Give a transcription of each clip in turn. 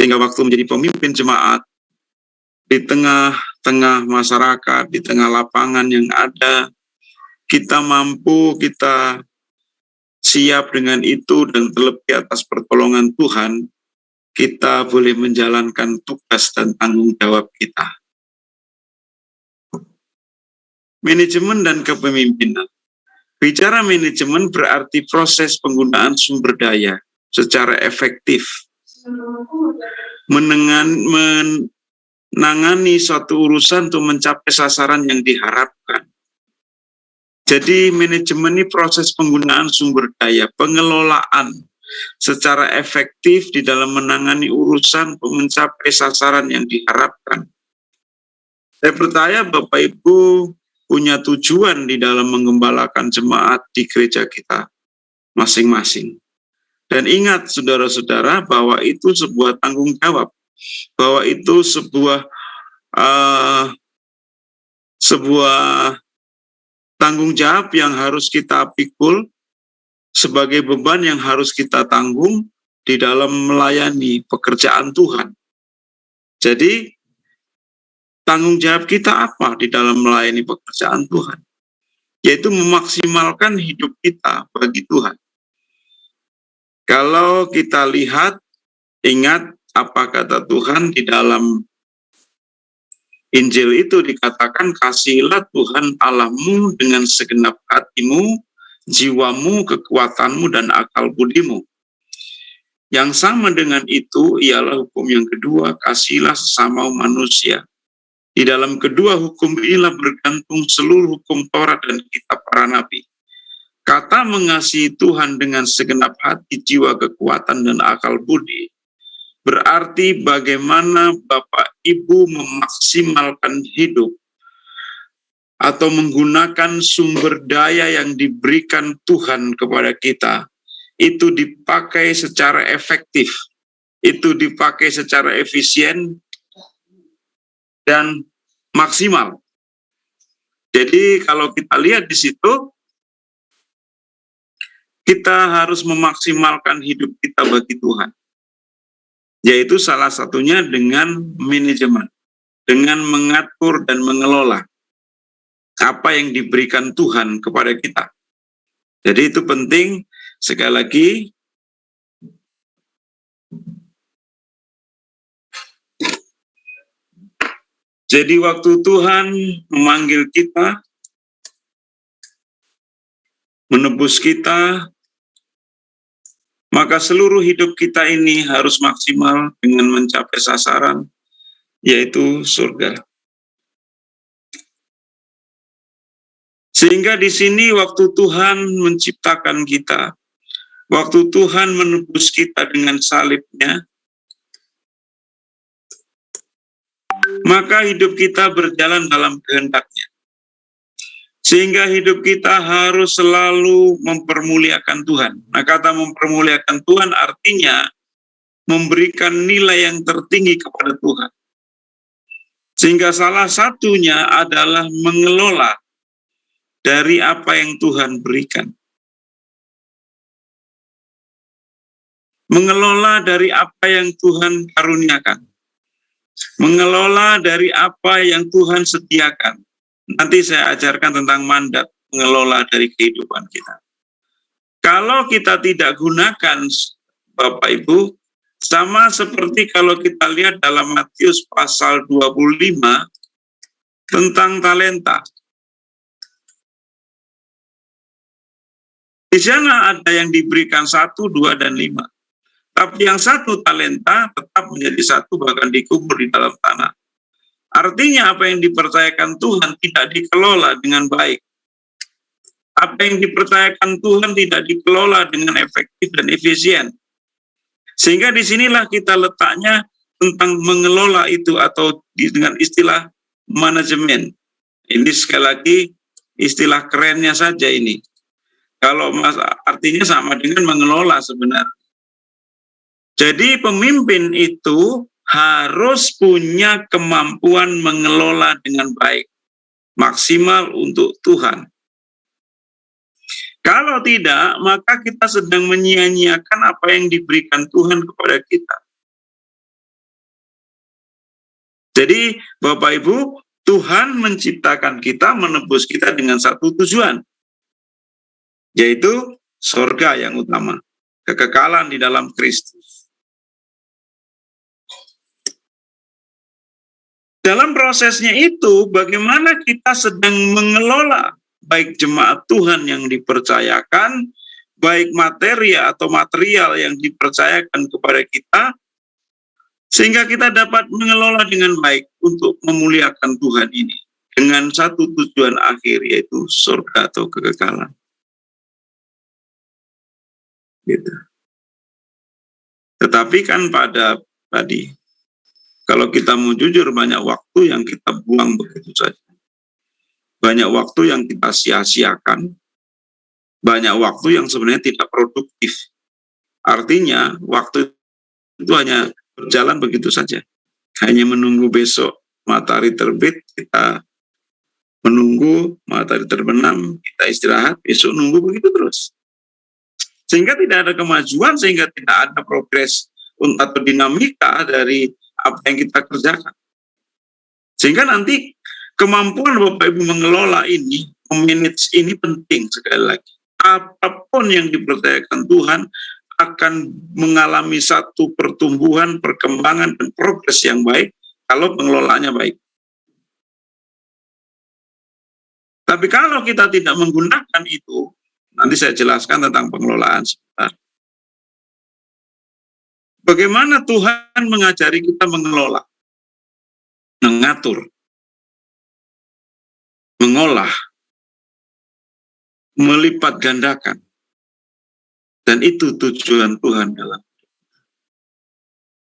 Sehingga waktu menjadi pemimpin jemaat, di tengah-tengah masyarakat, di tengah lapangan yang ada, kita mampu, kita siap dengan itu, dan terlebih atas pertolongan Tuhan, kita boleh menjalankan tugas dan tanggung jawab kita. Manajemen dan kepemimpinan. Bicara manajemen berarti proses penggunaan sumber daya secara efektif, menangani suatu urusan untuk mencapai sasaran yang diharapkan. Jadi manajemen ini proses penggunaan sumber daya, pengelolaan secara efektif di dalam menangani urusan untuk mencapai sasaran yang diharapkan. Saya percaya Bapak Ibu punya tujuan di dalam menggembalakan jemaat di gereja kita masing-masing. Dan ingat saudara-saudara bahwa itu sebuah tanggung jawab, bahwa itu sebuah tanggung jawab yang harus kita pikul, sebagai beban yang harus kita tanggung di dalam melayani pekerjaan Tuhan. Jadi tanggung jawab kita apa di dalam melayani pekerjaan Tuhan? Yaitu memaksimalkan hidup kita bagi Tuhan. Kalau kita lihat, ingat apa kata Tuhan di dalam Injil itu dikatakan, kasihilah Tuhan Allahmu dengan segenap hatimu, jiwamu, kekuatanmu, dan akal budimu. Yang sama dengan itu ialah hukum yang kedua, kasihilah sesama manusia. Di dalam kedua hukum inilah bergantung seluruh hukum Taurat dan kitab para nabi. Kata mengasihi Tuhan dengan segenap hati, jiwa, kekuatan, dan akal budi berarti bagaimana Bapak Ibu memaksimalkan hidup atau menggunakan sumber daya yang diberikan Tuhan kepada kita, itu dipakai secara efektif, itu dipakai secara efisien dan maksimal. Jadi kalau kita lihat di situ, kita harus memaksimalkan hidup kita bagi Tuhan. Yaitu salah satunya dengan manajemen, dengan mengatur dan mengelola apa yang diberikan Tuhan kepada kita. Jadi itu penting, sekali lagi, jadi waktu Tuhan memanggil kita, menebus kita, maka seluruh hidup kita ini harus maksimal dengan mencapai sasaran, yaitu surga. Sehingga di sini waktu Tuhan menciptakan kita, waktu Tuhan menebus kita dengan salibnya, maka hidup kita berjalan dalam kehendak-Nya. Sehingga hidup kita harus selalu mempermuliakan Tuhan. Nah, kata mempermuliakan Tuhan artinya memberikan nilai yang tertinggi kepada Tuhan. Sehingga salah satunya adalah mengelola dari apa yang Tuhan berikan. Mengelola dari apa yang Tuhan karuniakan. Mengelola dari apa yang Tuhan sediakan. Nanti saya ajarkan tentang mandat mengelola dari kehidupan kita. Kalau kita tidak gunakan, Bapak Ibu, sama seperti kalau kita lihat dalam Matius pasal 25 tentang talenta. Di sana ada yang diberikan 1, 2, dan 5. Tapi yang 1 talenta tetap menjadi 1, bahkan dikubur di dalam tanah. Artinya apa yang dipercayakan Tuhan tidak dikelola dengan baik. Apa yang dipercayakan Tuhan tidak dikelola dengan efektif dan efisien. Sehingga disinilah kita letaknya tentang mengelola itu, atau dengan istilah manajemen. Ini sekali lagi istilah kerennya saja ini. Kalau artinya sama dengan mengelola sebenarnya. Jadi pemimpin itu harus punya kemampuan mengelola dengan baik, maksimal untuk Tuhan. Kalau tidak, maka kita sedang menyia-nyiakan apa yang diberikan Tuhan kepada kita. Jadi Bapak Ibu, Tuhan menciptakan kita, menebus kita dengan satu tujuan, yaitu surga yang utama, kekekalan di dalam Kristus. Dalam prosesnya itu, bagaimana kita sedang mengelola baik jemaat Tuhan yang dipercayakan, baik materi atau material yang dipercayakan kepada kita, sehingga kita dapat mengelola dengan baik untuk memuliakan Tuhan ini dengan satu tujuan akhir, yaitu surga atau kekekalan. Gitu. Tetapi kan pada tadi, kalau kita mau jujur, banyak waktu yang kita buang begitu saja. Banyak waktu yang kita sia-siakan. Banyak waktu yang sebenarnya tidak produktif. Artinya, waktu itu hanya berjalan begitu saja. Hanya menunggu besok matahari terbit, kita menunggu matahari terbenam, kita istirahat, besok nunggu begitu terus. Sehingga tidak ada kemajuan, sehingga tidak ada progres atau dinamika dari apa yang kita kerjakan. Sehingga nanti kemampuan Bapak Ibu mengelola ini, memanage ini penting sekali lagi. Apapun yang dipercayakan Tuhan akan mengalami satu pertumbuhan, perkembangan, dan progres yang baik kalau pengelolaannya baik. Tapi kalau kita tidak menggunakan itu, nanti saya jelaskan tentang pengelolaan sebentar. Bagaimana Tuhan mengajari kita mengelola, mengatur, mengolah, melipat gandakan. Dan itu tujuan Tuhan dalam hidup.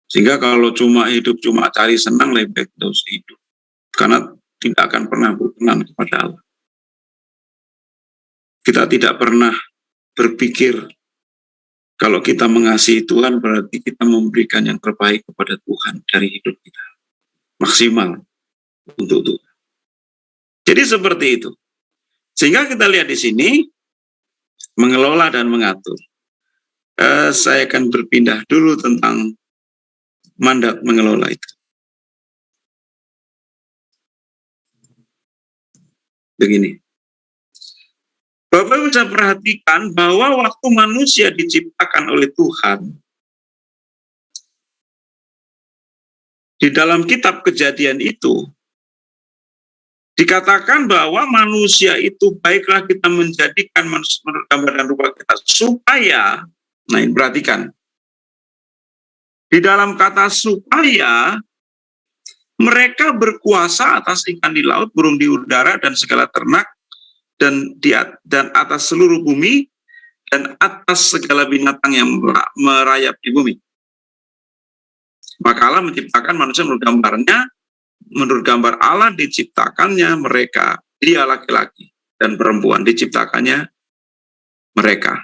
Sehingga kalau cuma hidup, cuma cari senang, lebih baik tidak usah hidup. Karena tidak akan pernah berkenan kepada Allah. Kita tidak pernah berpikir kalau kita mengasihi Tuhan berarti kita memberikan yang terbaik kepada Tuhan dari hidup kita. Maksimal untuk Tuhan. Jadi seperti itu. Sehingga kita lihat di sini, mengelola dan mengatur. Saya akan berpindah dulu tentang mandat mengelola itu. Begini. Bapak bisa perhatikan bahwa waktu manusia diciptakan oleh Tuhan, di dalam kitab Kejadian itu, dikatakan bahwa manusia itu baiklah kita menjadikan manusia menurut gambar dan rupa kita, supaya, nah ini perhatikan, di dalam kata supaya, mereka berkuasa atas ikan di laut, burung di udara, dan segala ternak, dan atas seluruh bumi, dan atas segala binatang yang merayap di bumi. Maka Allah menciptakan manusia menurut gambarnya, menurut gambar Allah diciptakannya mereka, dia laki-laki dan perempuan diciptakannya mereka.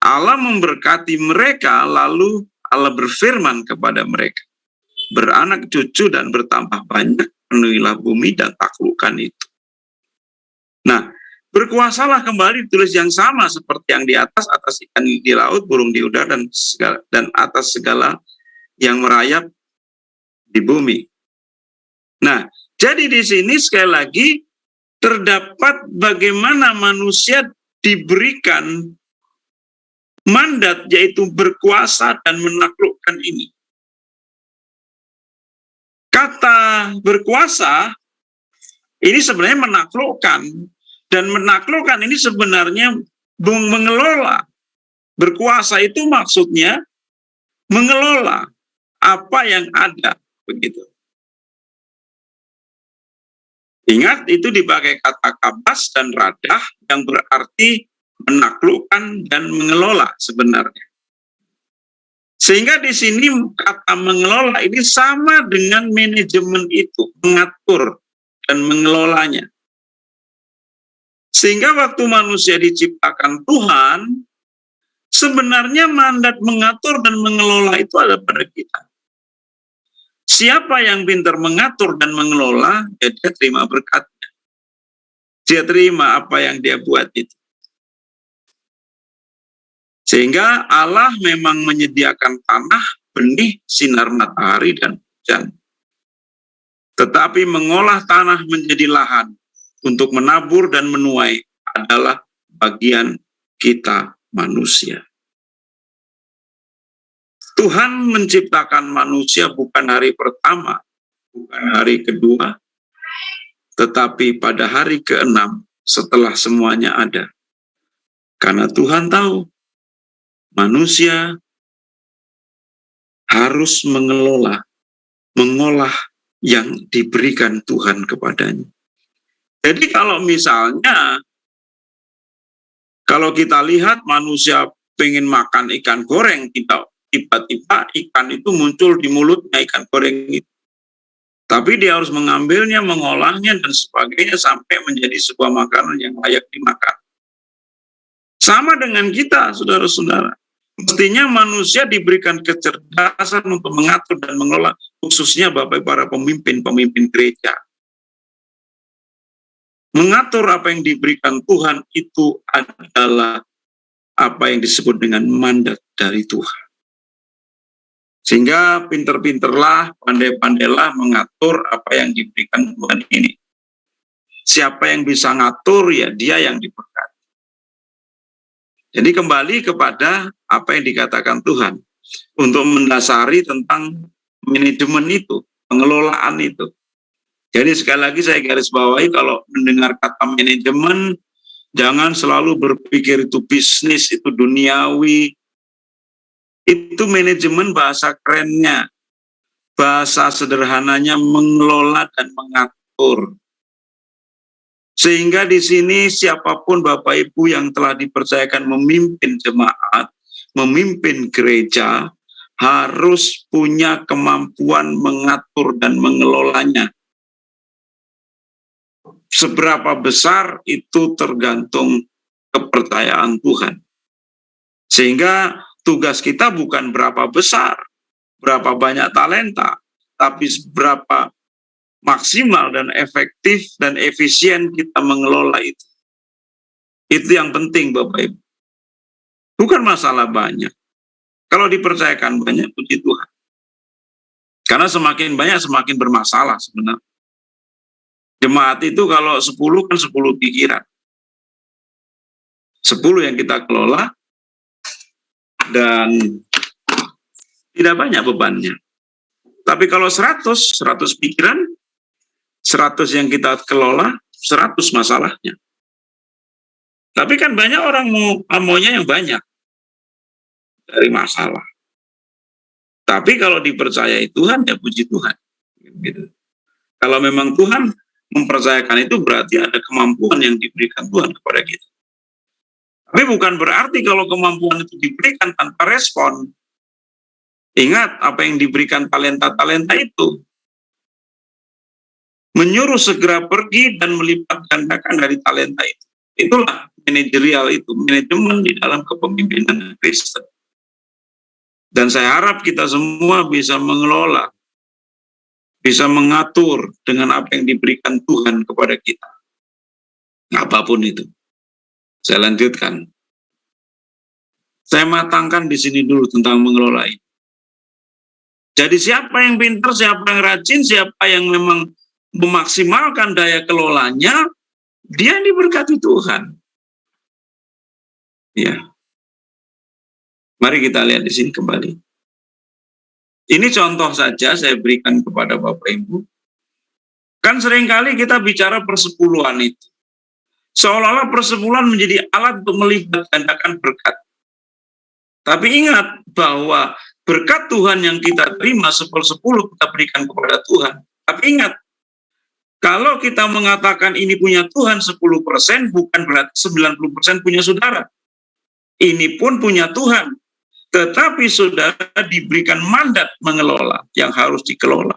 Allah memberkati mereka, lalu Allah berfirman kepada mereka, beranak cucu dan bertambah banyak, penuhilah bumi dan taklukkan itu. Nah, berkuasalah kembali ditulis yang sama seperti yang di atas ikan di laut, burung di udara, dan atas segala yang merayap di bumi. Nah, jadi di sini sekali lagi terdapat bagaimana manusia diberikan mandat, yaitu berkuasa dan menaklukkan ini. Kata berkuasa ini sebenarnya menaklukkan, dan menaklukkan ini sebenarnya mengelola. Berkuasa itu maksudnya mengelola apa yang ada, begitu. Ingat, itu dipakai kata kabas dan radah yang berarti menaklukkan dan mengelola sebenarnya. Sehingga di sini kata mengelola ini sama dengan manajemen itu, mengatur dan mengelolanya. Sehingga waktu manusia diciptakan Tuhan, sebenarnya mandat mengatur dan mengelola itu ada pada kita. Siapa yang pintar mengatur dan mengelola, ya dia terima berkatnya. Dia terima apa yang dia buat itu. Sehingga Allah memang menyediakan tanah, benih, sinar matahari, dan hujan. Tetapi mengolah tanah menjadi lahan untuk menabur dan menuai adalah bagian kita manusia. Tuhan menciptakan manusia bukan hari pertama, bukan hari kedua, tetapi pada hari ke-6 setelah semuanya ada. Karena Tuhan tahu manusia harus mengolah yang diberikan Tuhan kepadanya. Jadi kalau misalnya, kalau kita lihat manusia pengen makan ikan goreng, tiba-tiba ikan itu muncul di mulutnya, ikan goreng itu. Tapi dia harus mengambilnya, mengolahnya, dan sebagainya sampai menjadi sebuah makanan yang layak dimakan. Sama dengan kita, saudara-saudara. Mestinya manusia diberikan kecerdasan untuk mengatur dan mengelola, khususnya Bapak para pemimpin gereja. Mengatur apa yang diberikan Tuhan itu adalah apa yang disebut dengan mandat dari Tuhan. Sehingga pinter-pinterlah, pandai-pandailah mengatur apa yang diberikan Tuhan ini. Siapa yang bisa ngatur, ya dia yang diberkati. Jadi kembali kepada apa yang dikatakan Tuhan untuk mendasari tentang manajemen itu, pengelolaan itu. Jadi sekali lagi saya garis bawahi, kalau mendengar kata manajemen, jangan selalu berpikir itu bisnis, itu duniawi. Itu manajemen bahasa kerennya, bahasa sederhananya mengelola dan mengatur. Sehingga di sini siapapun Bapak Ibu yang telah dipercayakan memimpin jemaat, memimpin gereja, harus punya kemampuan mengatur dan mengelolanya. Seberapa besar itu tergantung kepercayaan Tuhan. Sehingga tugas kita bukan berapa besar, berapa banyak talenta, tapi berapa maksimal dan efektif dan efisien kita mengelola itu. Itu yang penting Bapak Ibu. Bukan masalah banyak. Kalau dipercayakan banyak, puji Tuhan. Karena semakin banyak semakin bermasalah sebenarnya. Jemaat itu kalau 10 kan 10 pikiran. 10 yang kita kelola dan tidak banyak bebannya. Tapi kalau 100 pikiran, 100 yang kita kelola, 100 masalahnya. Tapi kan banyak orang maunya yang banyak dari masalah. Tapi kalau dipercayai Tuhan, ya puji Tuhan. Gitu. Kalau memang Tuhan mempercayakan itu, berarti ada kemampuan yang diberikan Tuhan kepada kita. Tapi bukan berarti kalau kemampuan itu diberikan tanpa respon. Ingat apa yang diberikan talenta-talenta itu. Menyuruh segera pergi dan melipat gandakan dari talenta itu. Itulah manajerial itu, manajemen di dalam kepemimpinan Kristen. Dan saya harap kita semua bisa mengelola, bisa mengatur dengan apa yang diberikan Tuhan kepada kita. Apapun itu. Saya lanjutkan. Saya matangkan di sini dulu tentang mengelola ini. Jadi siapa yang pintar, siapa yang rajin, siapa yang memang memaksimalkan daya kelolanya, dia diberkati Tuhan. Ya. Mari kita lihat di sini kembali. Ini contoh saja saya berikan kepada Bapak Ibu. Kan seringkali kita bicara persepuluhan itu. Seolah-olah persepuluhan menjadi alat untuk melipat gandakan berkat. Tapi ingat bahwa berkat Tuhan yang kita terima 10-10 kita berikan kepada Tuhan. Tapi ingat, kalau kita mengatakan ini punya Tuhan 10%, bukan berarti 90% punya saudara. Ini pun punya Tuhan. Tetapi saudara diberikan mandat mengelola yang harus dikelola.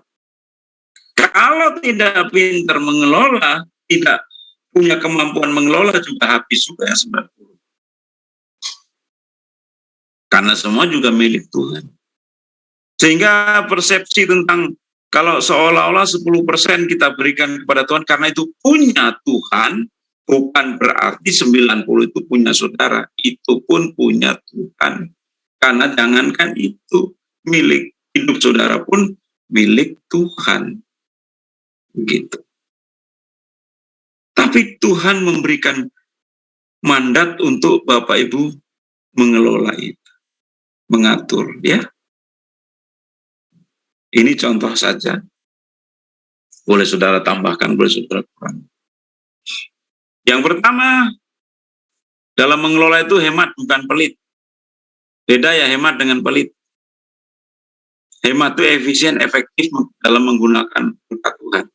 Kalau tidak pintar mengelola, tidak punya kemampuan mengelola, juga habis juga yang 90. Karena semua juga milik Tuhan. Sehingga persepsi tentang kalau seolah-olah 10% kita berikan kepada Tuhan karena itu punya Tuhan, bukan berarti 90 itu punya saudara. Itu pun punya Tuhan. Karena jangankan itu, milik hidup saudara pun milik Tuhan. Begitu. Tapi Tuhan memberikan mandat untuk Bapak Ibu mengelola itu, mengatur, ya. Ini contoh saja. Boleh saudara tambahkan, boleh saudara kurang. Yang pertama, dalam mengelola itu hemat bukan pelit. Beda ya hemat dengan pelit. Hemat itu efisien, efektif dalam menggunakan berkat Tuhan.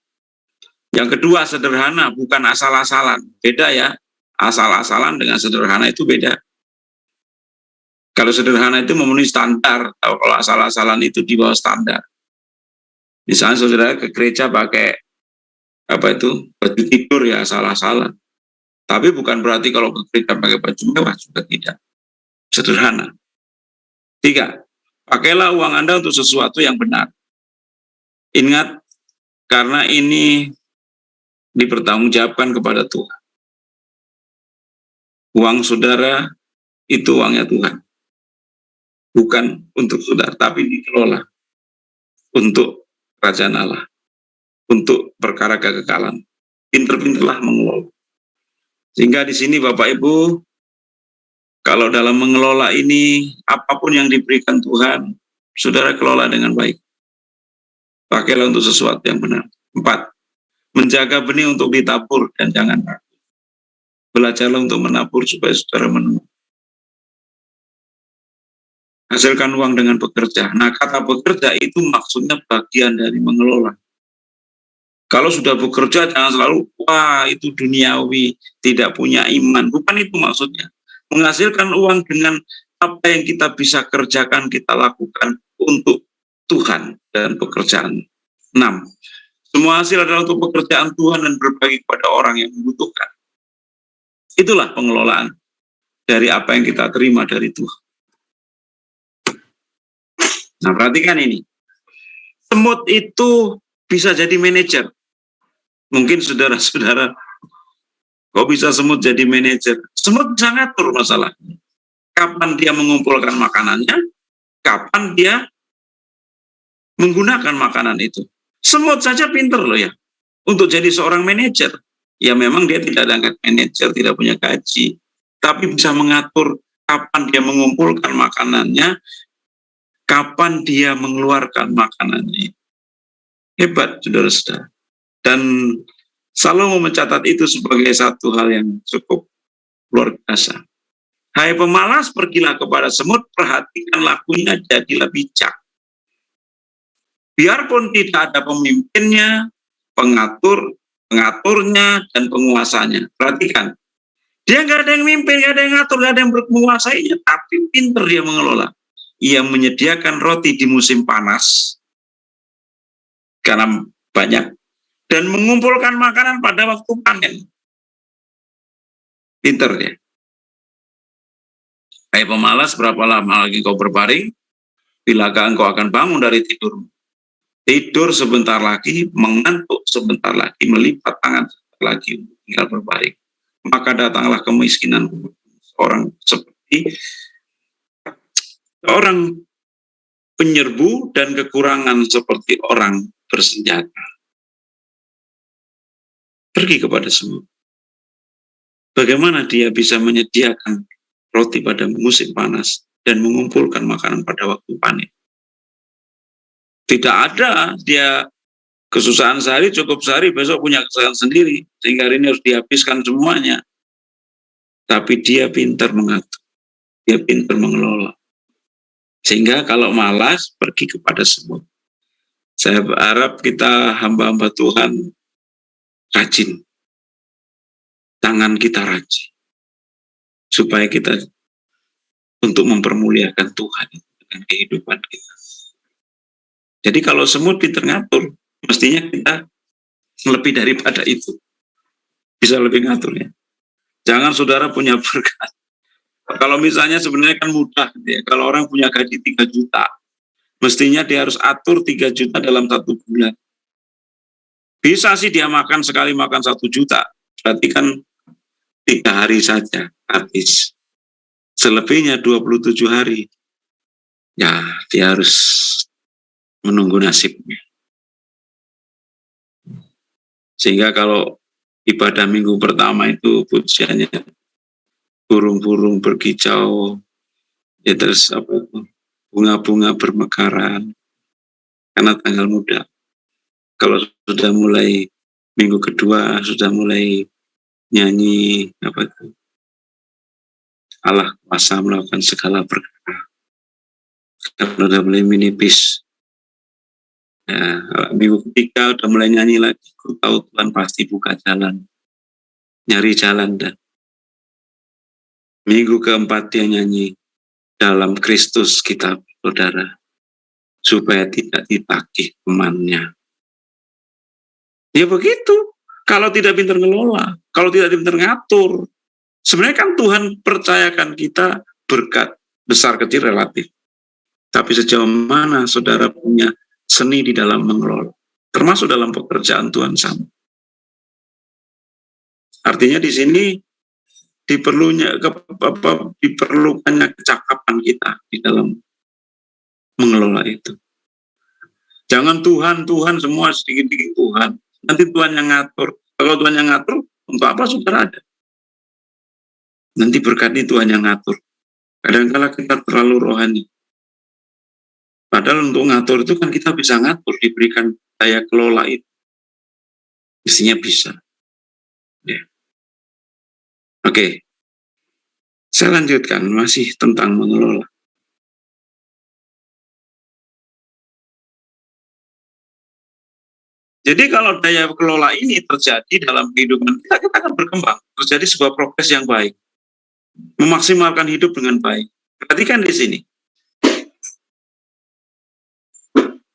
Yang kedua, sederhana, bukan asal-asalan. Beda ya, asal-asalan dengan sederhana itu beda. Kalau sederhana itu memenuhi standar, kalau asal-asalan itu di bawah standar. Misalnya saudara ke gereja pakai baju tidur ya asal-asalan. Tapi bukan berarti kalau ke gereja pakai baju mewah, juga tidak. Sederhana. 3, pakailah uang Anda untuk sesuatu yang benar. Ingat, karena ini dipertanggungjawabkan kepada Tuhan. Uang saudara itu uangnya Tuhan. Bukan untuk saudara, tapi dikelola untuk kerajaan Allah, untuk perkara kekekalan. Pinter-pinterlah mengelola. Sehingga di sini Bapak Ibu, kalau dalam mengelola ini, apapun yang diberikan Tuhan, saudara kelola dengan baik. Pakailah untuk sesuatu yang benar. 4, menjaga benih untuk ditabur dan jangan ragu. Belajarlah untuk menabur supaya saudara menabur. Hasilkan uang dengan bekerja. Nah, kata bekerja itu maksudnya bagian dari mengelola. Kalau sudah bekerja jangan selalu, wah itu duniawi, tidak punya iman. Bukan itu maksudnya. Menghasilkan uang dengan apa yang kita bisa kerjakan, kita lakukan untuk Tuhan dan pekerjaan. 6, semua hasil adalah untuk pekerjaan Tuhan dan berbagi kepada orang yang membutuhkan. Itulah pengelolaan dari apa yang kita terima dari Tuhan. Nah, perhatikan ini. Semut itu bisa jadi manajer. Mungkin saudara-saudara, kok bisa semut jadi manajer? Semut bisa ngatur masalahnya. Kapan dia mengumpulkan makanannya, kapan dia menggunakan makanan itu. Semut saja pinter loh ya, untuk jadi seorang manajer. Ya memang dia tidak ada manajer, tidak punya gaji, tapi bisa mengatur kapan dia mengumpulkan makanannya, kapan dia mengeluarkan makanannya. Hebat, saudara-saudara. Dan Salomo mencatat itu sebagai satu hal yang cukup luar biasa. Hai pemalas, pergilah kepada semut, perhatikan lakunya, jadilah bijak. Biarpun tidak ada pemimpinnya, pengaturnya, dan penguasanya. Perhatikan, dia nggak ada yang mimpin, nggak ada yang ngatur, nggak ada yang menguasainya, tapi pinter dia mengelola. Ia menyediakan roti di musim panas, karena banyak, dan mengumpulkan makanan pada waktu panen. Pinter dia. Hai pemalas, berapa lama lagi kau berbaring? Bilakah engkau akan bangun dari tidurmu? Tidur sebentar lagi, mengantuk sebentar lagi, melipat tangan sebentar lagi, tinggal berbaring. Maka datanglah kemiskinan orang seperti orang penyerbu dan kekurangan seperti orang bersenjata. Pergi kepada semut. Bagaimana dia bisa menyediakan roti pada musim panas dan mengumpulkan makanan pada waktu panen? Tidak ada dia kesusahan sehari, cukup sehari, besok punya kesusahan sendiri, sehingga hari ini harus dihabiskan semuanya. Tapi dia pintar mengatur, dia pintar mengelola. Sehingga kalau malas, pergi kepada semut. Saya berharap kita hamba-hamba Tuhan rajin. Tangan kita rajin. Supaya kita untuk mempermuliakan Tuhan dengan kehidupan kita. Jadi kalau semut pintar ngatur, mestinya kita lebih daripada itu. Bisa lebih ngatur ya. Jangan saudara punya berkat. Kalau misalnya sebenarnya kan mudah. Ya. Kalau orang punya gaji 3 juta, mestinya dia harus atur 3 juta dalam 1 bulan. Bisa sih dia makan sekali makan 1 juta. Berarti kan 3 hari saja habis. Selebihnya 27 hari. Ya, dia harus menunggu nasibnya. Sehingga kalau ibadah minggu pertama itu pujiannya burung-burung berkicau, ya terus apa itu, bunga-bunga bermekaran, karena tanggal muda. Kalau sudah mulai minggu kedua, sudah mulai nyanyi, apa itu, Allah kuasa melakukan segala perkara. Kalau sudah mulai minipis, ya, minggu ketiga udah mulai nyanyi lagi, ku tahu Tuhan pasti buka jalan, nyari jalan. Dan minggu keempat dia nyanyi, dalam Kristus kita saudara, supaya tidak ditagih temannya. Ya begitu, kalau tidak pintar ngelola, kalau tidak pintar ngatur. Sebenarnya kan Tuhan percayakan kita berkat besar kecil relatif. Tapi sejauh mana saudara punya seni di dalam mengelola, termasuk dalam pekerjaan Tuhan sama. Artinya di sini diperlukannya kecakapan kita di dalam mengelola itu. Jangan Tuhan semua sedikit-sedikit Tuhan. Nanti Tuhan yang ngatur. Kalau Tuhan yang ngatur, untuk apa saudara ada? Nanti berkatnya Tuhan yang ngatur. Kadang-kala kita terlalu rohani. Padahal untuk ngatur itu kan kita bisa ngatur, diberikan daya kelola itu. Mestinya bisa. Ya. Oke. Saya lanjutkan, masih tentang mengelola. Jadi kalau daya kelola ini terjadi dalam kehidupan kita, kita akan berkembang. Terjadi sebuah progres yang baik. Memaksimalkan hidup dengan baik. Perhatikan di sini.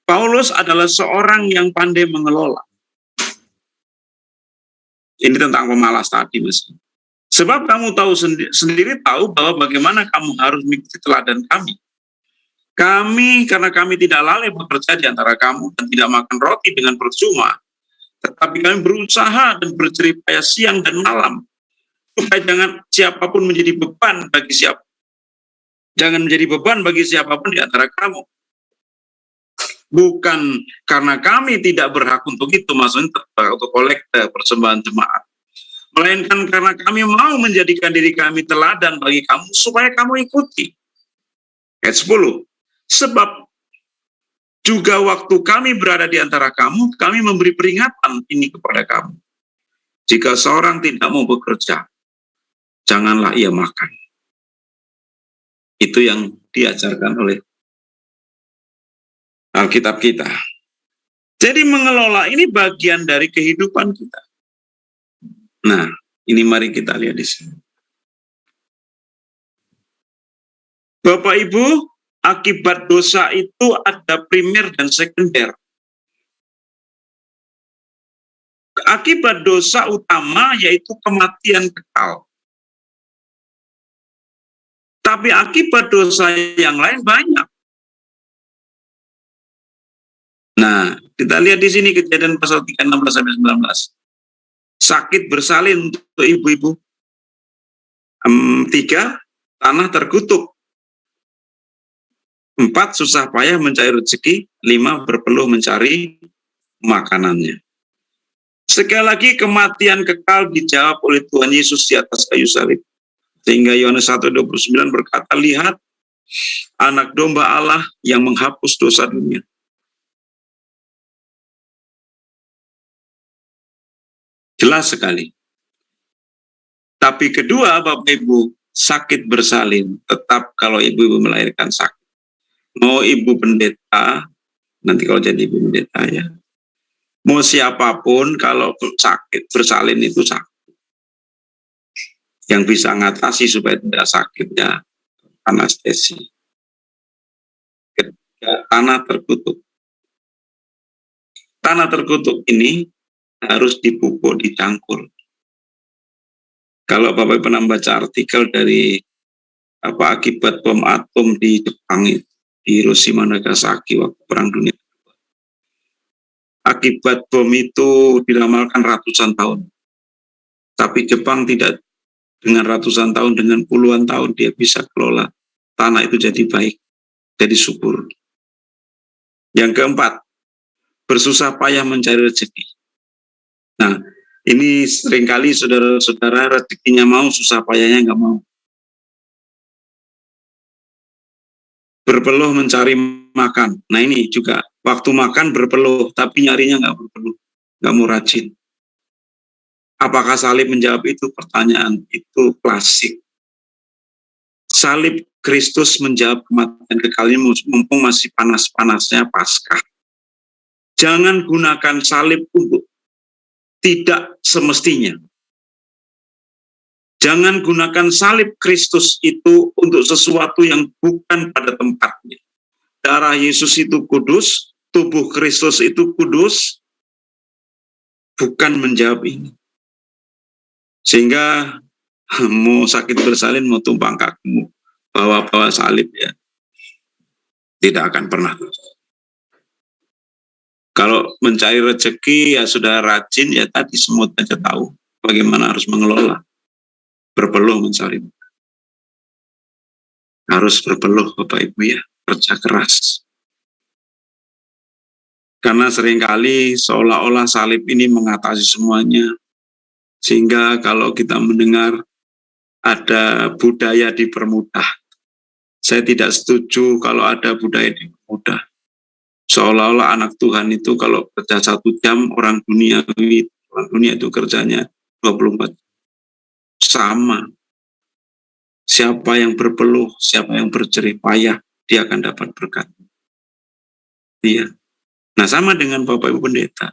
Paulus adalah seorang yang pandai mengelola. Ini tentang pemalas tadi, Mas. Sebab kamu tahu sendiri tahu bahwa bagaimana kamu harus mengikuti teladan kami. Kami, karena kami tidak lalai bekerja di antara kamu dan tidak makan roti dengan percuma, tetapi kami berusaha dan berjeripaya siang dan malam, supaya siapapun menjadi beban bagi jangan menjadi beban bagi siapapun di antara kamu. Bukan karena kami tidak berhak untuk itu, maksudnya untuk kolekte persembahan jemaat, melainkan karena kami mau menjadikan diri kami teladan bagi kamu supaya kamu ikuti. Ayat 10. Sebab juga waktu kami berada di antara kamu, kami memberi peringatan ini kepada kamu. Jika seorang tidak mau bekerja, janganlah ia makan. Itu yang diajarkan oleh Alkitab kita. Jadi mengelola ini bagian dari kehidupan kita. Nah, ini mari kita lihat di sini. Bapak Ibu, akibat dosa itu ada primer dan sekunder. Akibat dosa utama yaitu kematian kekal. Tapi akibat dosa yang lain banyak. Nah, kita lihat di sini Kejadian pasal 3:16-19. Sakit bersalin untuk ibu-ibu. 3, tanah terkutuk. 4, susah payah mencari rezeki. 5, berpeluh mencari makanannya. Sekali lagi kematian kekal dijawab oleh Tuhan Yesus di atas kayu salib. Sehingga Yohanes 1:29 berkata, lihat anak domba Allah yang menghapus dosa dunia. Jelas sekali. Tapi kedua, Bapak Ibu, sakit bersalin. Tetap kalau ibu-ibu melahirkan sakit. Mau ibu pendeta, nanti kalau jadi ibu pendeta ya. Mau siapapun, kalau sakit bersalin itu sakit. Yang bisa ngatasi supaya tidak sakit ya anestesi. Ketika tanah terkutuk. Tanah terkutuk ini harus dipupuk, dicangkul. Kalau Bapak pernah baca artikel dari akibat bom atom di Jepang itu, di Hiroshima Nagasaki waktu Perang Dunia Kedua. Akibat bom itu diramalkan ratusan tahun. Tapi Jepang tidak dengan ratusan tahun, dengan puluhan tahun dia bisa kelola tanah itu jadi baik, jadi subur. Yang keempat, bersusah payah mencari rezeki. Nah, ini seringkali saudara-saudara rezekinya mau, susah payahnya nggak mau. Berpeluh mencari makan. Nah ini juga, waktu makan berpeluh, tapi nyarinya nggak berpeluh, nggak mau rajin. Apakah salib menjawab itu? Pertanyaan itu klasik. Salib Kristus menjawab kematian kekalnya mumpung masih panas-panasnya Paskah. Jangan gunakan salib untuk tidak semestinya. Jangan gunakan salib Kristus itu untuk sesuatu yang bukan pada tempatnya. Darah Yesus itu kudus, tubuh Kristus itu kudus, bukan menjawab ini. Sehingga mau sakit bersalin, mau tumpang kakimu, bawa-bawa salib ya, tidak akan pernah. Kalau mencari rezeki ya sudah rajin, ya tadi semut aja tahu bagaimana harus mengelola. Berpeluh mencari. Harus berpeluh Bapak Ibu ya, kerja keras. Karena seringkali seolah-olah salib ini mengatasi semuanya. Sehingga kalau kita mendengar ada budaya dipermudah, saya tidak setuju kalau ada budaya dipermudah. Seolah-olah anak Tuhan itu kalau kerja 1 jam, orang dunia itu kerjanya 24 jam. Sama. Siapa yang berpeluh, siapa yang berjerih payah, dia akan dapat berkat. Iya. Nah sama dengan Bapak Ibu Pendeta.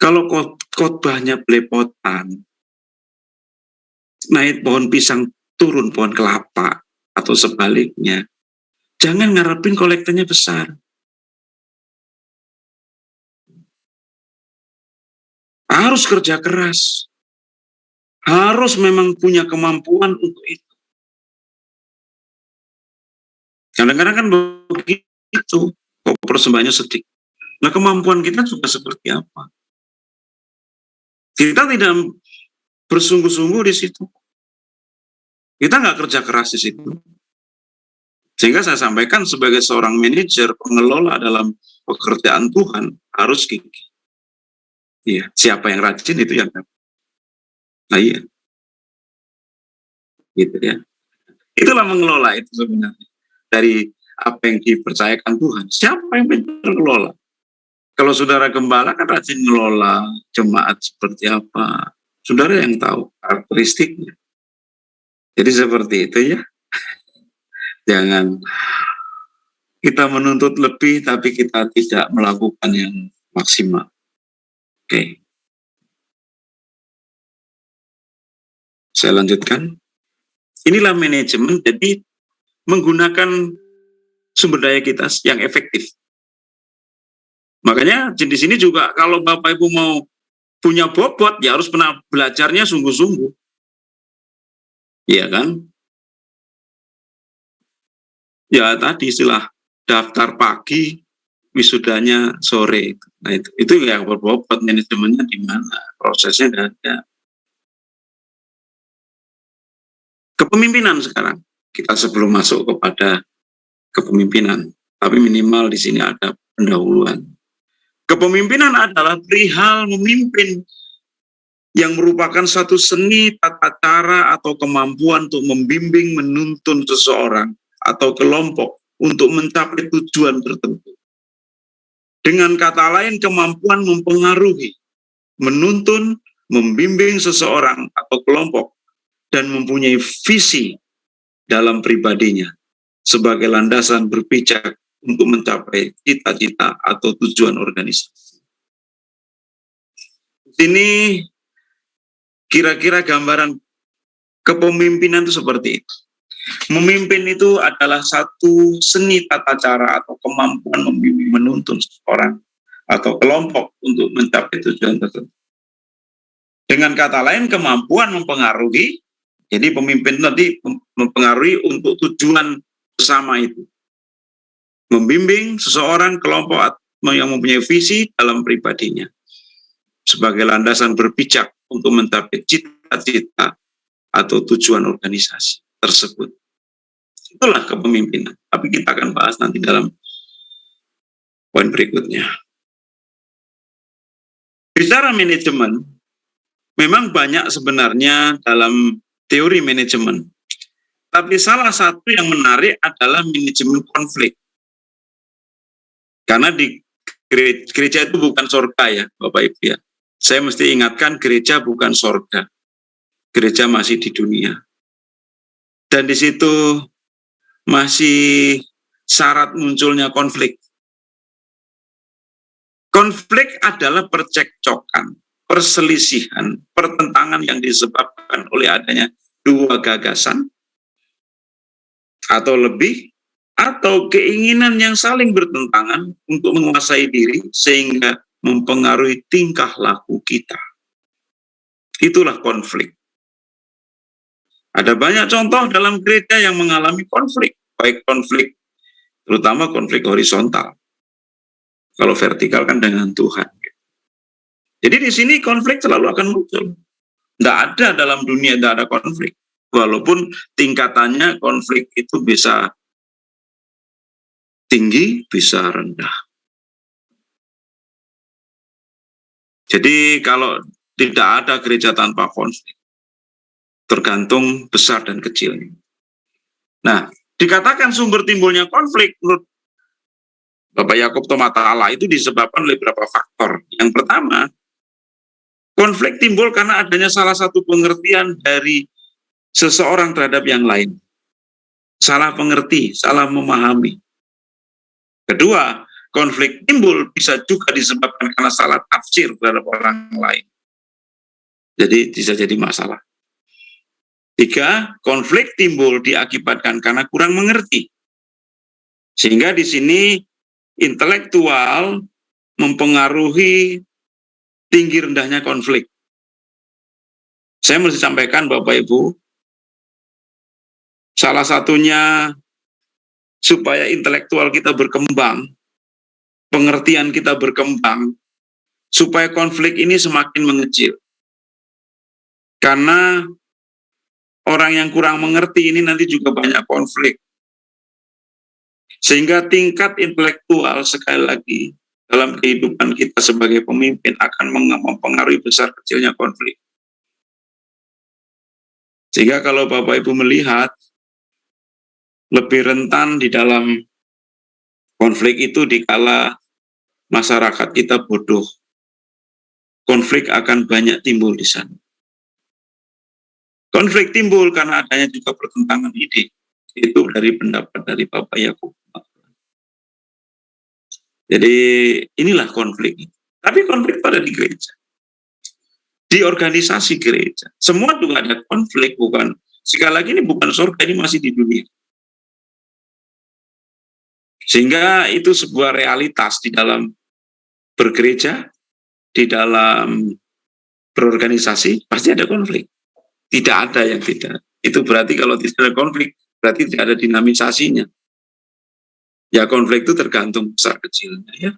Kalau khotbahnya belepotan, naik pohon pisang turun pohon kelapa atau sebaliknya, jangan ngarepin kolektanya besar. Harus kerja keras. Harus memang punya kemampuan untuk itu. Kadang-kadang kan begitu, kok persembahannya sedikit. Nah kemampuan kita juga seperti apa? Kita tidak bersungguh-sungguh di situ. Kita nggak kerja keras di situ. Sehingga saya sampaikan sebagai seorang manajer, pengelola dalam pekerjaan Tuhan, harus gigih. Iya, siapa yang rajin itu yang dapat. Nah iya. Gitu ya. Itulah mengelola itu sebenarnya. Dari apa yang dipercayakan Tuhan. Siapa yang mengelola? Kalau saudara gembala kan rajin mengelola jemaat seperti apa. Saudara yang tahu karakteristiknya. Jadi seperti itu ya. Jangan kita menuntut lebih tapi kita tidak melakukan yang maksimal. Oke. Saya lanjutkan. Inilah manajemen, jadi menggunakan sumber daya kita yang efektif. Makanya di sini juga kalau Bapak Ibu mau punya bobot, ya harus pernah belajarnya sungguh-sungguh. Iya kan? Ya tadi istilah daftar pagi, wisudanya sore. Nah itu yang berbobot, manajemennya di mana, prosesnya ada. Kepemimpinan sekarang, kita sebelum masuk kepada kepemimpinan, tapi minimal di sini ada pendahuluan. Kepemimpinan adalah perihal memimpin yang merupakan satu seni, tata cara, atau kemampuan untuk membimbing, menuntun seseorang atau kelompok untuk mencapai tujuan tertentu. Dengan kata lain, kemampuan mempengaruhi, menuntun, membimbing seseorang atau kelompok, dan mempunyai visi dalam pribadinya sebagai landasan berpijak untuk mencapai cita-cita atau tujuan organisasi. Ini kira-kira gambaran kepemimpinan itu seperti itu. Memimpin itu adalah satu seni tata cara atau kemampuan membimbing, menuntun seseorang atau kelompok untuk mencapai tujuan tertentu. Dengan kata lain, kemampuan mempengaruhi, jadi pemimpin tadi mempengaruhi untuk tujuan bersama itu. Membimbing seseorang, kelompok yang mempunyai visi dalam pribadinya sebagai landasan berpijak untuk mencapai cita-cita atau tujuan organisasi tersebut. Itulah kepemimpinan. Tapi kita akan bahas nanti dalam poin berikutnya. Bicara manajemen, memang banyak sebenarnya dalam teori manajemen. Tapi salah satu yang menarik adalah manajemen konflik. Karena di gereja itu bukan surga ya, Bapak Ibu ya. Saya mesti ingatkan, gereja bukan surga. Gereja masih di dunia. Dan di situ masih syarat munculnya konflik. Konflik adalah percekcokan, perselisihan, pertentangan yang disebabkan oleh adanya dua gagasan atau lebih, atau keinginan yang saling bertentangan untuk menguasai diri sehingga mempengaruhi tingkah laku kita. Itulah konflik. Ada banyak contoh dalam gereja yang mengalami konflik, baik konflik, terutama konflik horizontal. Kalau vertikal kan dengan Tuhan. Jadi di sini konflik selalu akan muncul. Tidak ada dalam dunia, tidak ada konflik. Walaupun tingkatannya konflik itu bisa tinggi, bisa rendah. Jadi kalau tidak ada gereja tanpa konflik, tergantung besar dan kecilnya. Nah, dikatakan sumber timbulnya konflik menurut Bapak Yakub Tomatala itu disebabkan oleh beberapa faktor. Yang pertama, konflik timbul karena adanya salah satu pengertian dari seseorang terhadap yang lain. Salah pengerti, salah memahami. Kedua, konflik timbul bisa juga disebabkan karena salah tafsir terhadap orang lain. Jadi bisa jadi masalah. Tiga, konflik timbul diakibatkan karena kurang mengerti. Sehingga di sini intelektual mempengaruhi tinggi rendahnya konflik. Saya mesti sampaikan Bapak Ibu, salah satunya supaya intelektual kita berkembang, pengertian kita berkembang, supaya konflik ini semakin mengecil. Karena orang yang kurang mengerti ini nanti juga banyak konflik. Sehingga tingkat intelektual sekali lagi dalam kehidupan kita sebagai pemimpin akan mempengaruhi besar kecilnya konflik. Sehingga kalau Bapak Ibu melihat lebih rentan di dalam konflik itu dikala masyarakat kita bodoh. Konflik akan banyak timbul di sana. Konflik timbul karena adanya juga pertentangan ide. Itu dari pendapat dari Bapak Yakub. Jadi inilah konflik. Tapi konflik pada di gereja. Di organisasi gereja. Semua juga ada konflik, bukan. Sekali lagi ini bukan surga, ini masih di dunia. Sehingga itu sebuah realitas di dalam bergereja, di dalam berorganisasi, pasti ada konflik. Tidak ada yang tidak. Itu berarti kalau tidak ada konflik, berarti tidak ada dinamisasinya. Ya konflik itu tergantung besar kecilnya ya.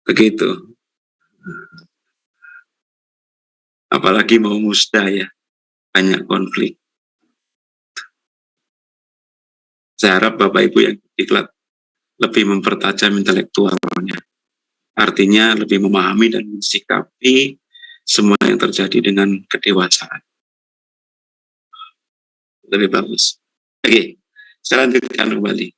Begitu. Apalagi mau musda ya, banyak konflik. Saya harap Bapak Ibu yang diklat lebih mempertajam intelektualnya. Artinya lebih memahami dan mensikapi semua yang terjadi dengan kedewasaan. Lebih bagus. Oke, saya lanjutkan kembali.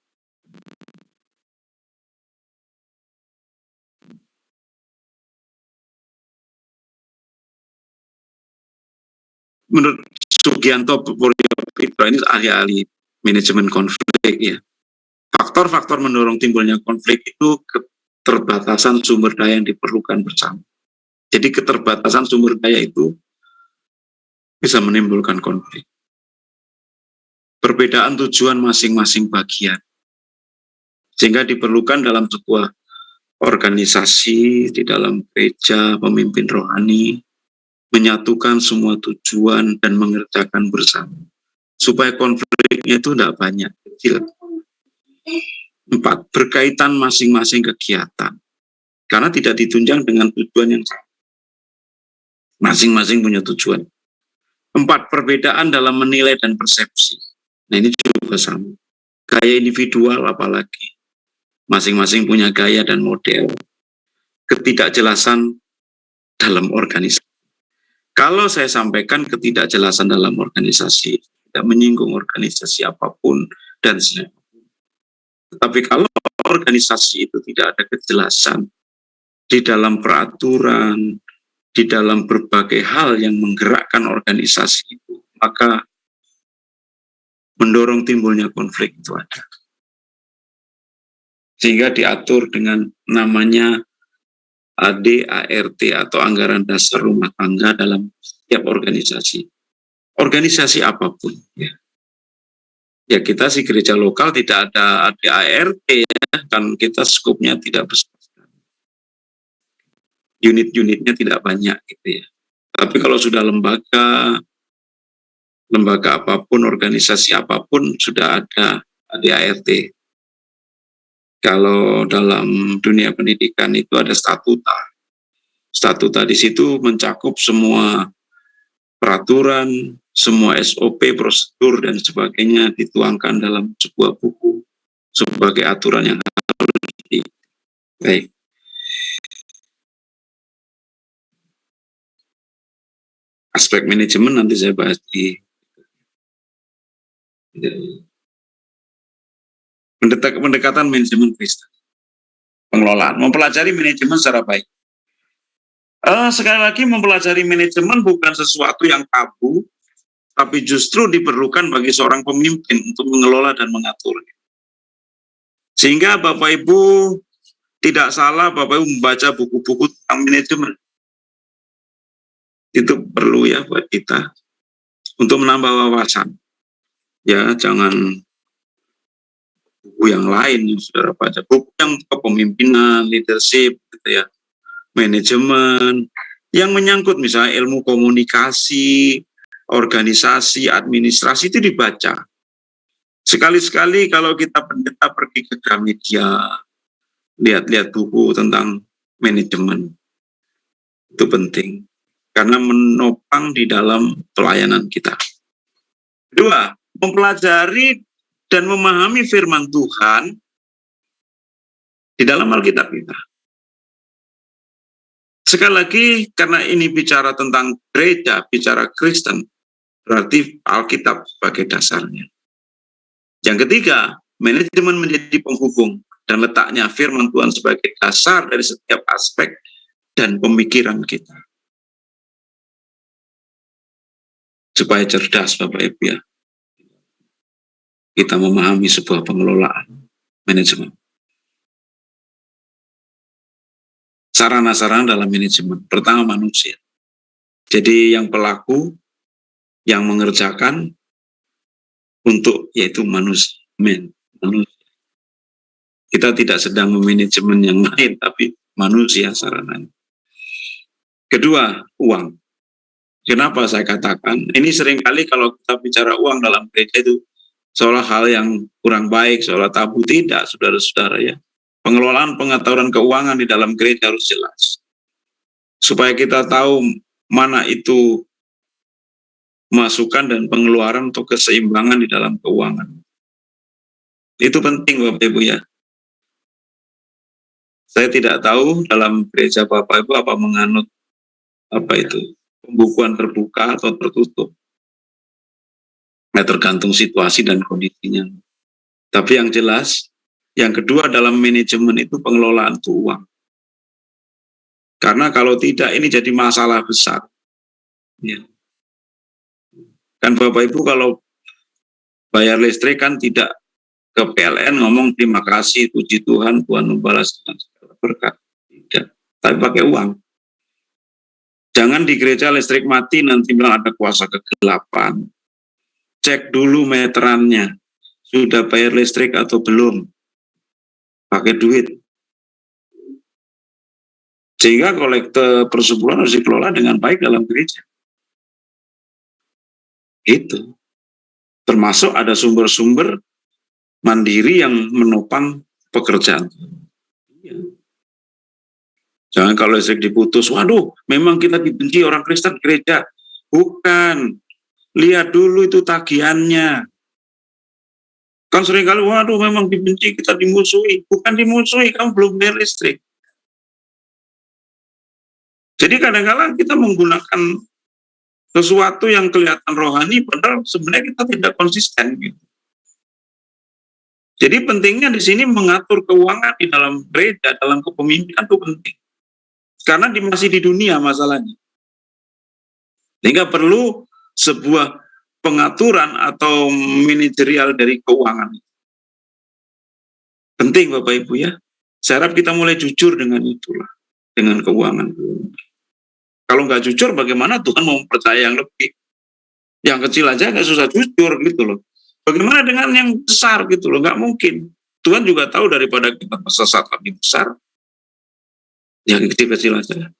Menurut Sugianto Purwopitra, ini ahli-ahli manajemen konflik ya. Faktor-faktor mendorong timbulnya konflik itu keterbatasan sumber daya yang diperlukan bersama. Jadi keterbatasan sumber daya itu bisa menimbulkan konflik. Perbedaan tujuan masing-masing bagian. Sehingga diperlukan dalam sebuah organisasi, di dalam gereja, pemimpin rohani, menyatukan semua tujuan dan mengerjakan bersama. Supaya konfliknya itu tidak banyak, kecil. 4. Berkaitan masing-masing kegiatan. Karena tidak ditunjang dengan tujuan yang sama. Masing-masing punya tujuan. 4. Perbedaan dalam menilai dan persepsi. Nah ini juga sama. Gaya individual apalagi. Masing-masing punya gaya dan model. Ketidakjelasan dalam organisasi. Kalau saya sampaikan ketidakjelasan dalam organisasi, tidak menyinggung organisasi apapun dan siapapun. Tetapi kalau organisasi itu tidak ada kejelasan di dalam peraturan, di dalam berbagai hal yang menggerakkan organisasi itu, maka mendorong timbulnya konflik itu ada. Sehingga diatur dengan namanya ADART atau anggaran dasar rumah tangga dalam setiap organisasi. Organisasi apapun. Ya kita sih gereja lokal tidak ada ADART, ya, kan kita skupnya tidak besar. Unit-unitnya tidak banyak gitu ya. Tapi kalau sudah lembaga apapun, organisasi apapun sudah ada ADART. Kalau dalam dunia pendidikan itu ada statuta. Statuta di situ mencakup semua peraturan, semua SOP, prosedur, dan sebagainya dituangkan dalam sebuah buku sebagai aturan yang harus baik. Aspek manajemen nanti saya bahas di pendekatan manajemen Kristen. Pengelolaan, mempelajari manajemen secara baik. Sekali lagi, mempelajari manajemen bukan sesuatu yang tabu, tapi justru diperlukan bagi seorang pemimpin untuk mengelola dan mengatur. Sehingga Bapak Ibu tidak salah Bapak Ibu membaca buku-buku tentang manajemen. Itu perlu ya buat kita untuk menambah wawasan. Ya, jangan buku yang lain yang saudara baca, buku yang kepemimpinan, leadership, gitu ya, manajemen, yang menyangkut misalnya ilmu komunikasi, organisasi, administrasi itu dibaca. Sekali-sekali kalau kita pendeta pergi ke Gramedia, lihat-lihat buku tentang manajemen, itu penting, karena menopang di dalam pelayanan kita. Kedua, mempelajari dan memahami firman Tuhan di dalam Alkitab kita. Sekali lagi, karena ini bicara tentang gereja, bicara Kristen, berarti Alkitab sebagai dasarnya. Yang ketiga, manajemen menjadi penghubung dan letaknya firman Tuhan sebagai dasar dari setiap aspek dan pemikiran kita. Supaya cerdas Bapak Ibu ya, kita memahami sebuah pengelolaan manajemen. Sarana-sarana dalam manajemen. Pertama manusia. Jadi yang pelaku, yang mengerjakan untuk yaitu manusia. Kita tidak sedang memanajemen yang lain, tapi manusia sarananya. Kedua, uang. Kenapa saya katakan? Ini seringkali kalau kita bicara uang dalam gereja itu seolah hal yang kurang baik, seolah tabu. Tidak, saudara-saudara ya. Pengelolaan pengaturan keuangan di dalam gereja harus jelas. Supaya kita tahu mana itu masukan dan pengeluaran untuk keseimbangan di dalam keuangan. Itu penting Bapak Ibu ya. Saya tidak tahu dalam gereja Bapak Ibu apa menganut apa itu pembukuan terbuka atau tertutup. Nah, tergantung situasi dan kondisinya. Tapi yang jelas, yang kedua dalam manajemen itu pengelolaan uang. Karena kalau tidak ini jadi masalah besar. Ya. Kan Bapak Ibu kalau bayar listrik kan tidak ke PLN ngomong terima kasih, puji Tuhan, Tuhan membalas dengan segala berkat. Tidak, tapi pakai uang. Jangan di gereja listrik mati nanti bilang ada kuasa kegelapan. Cek dulu meterannya, sudah bayar listrik atau belum. Pakai duit. Sehingga kolekte persepuluhan harus dikelola dengan baik dalam gereja. Itu. Termasuk ada sumber-sumber mandiri yang menopang pekerjaan. Jangan kalau listrik diputus, waduh, memang kita dibenci orang Kristen gereja. Bukan. Lihat dulu itu tagihannya. Kan seringkali, waduh, memang dibenci, kita dimusuhi. Bukan dimusuhi, kamu belum bayar listrik. Jadi kadang-kadang kita menggunakan sesuatu yang kelihatan rohani, padahal sebenarnya kita tidak konsisten gitu. Jadi pentingnya di sini mengatur keuangan di dalam gereja, dalam kepemimpinan itu penting. Karena masih di dunia masalahnya. Sehingga perlu sebuah pengaturan atau manajerial dari keuangan. Penting Bapak Ibu ya. Saya harap kita mulai jujur dengan itulah, dengan keuangan. Kalau nggak jujur, bagaimana Tuhan mau percaya yang lebih? Yang kecil aja nggak susah jujur gitu loh. Bagaimana dengan yang besar gitu loh? Nggak mungkin. Tuhan juga tahu daripada kita tersesat lebih besar, yang kecil-kecil aja.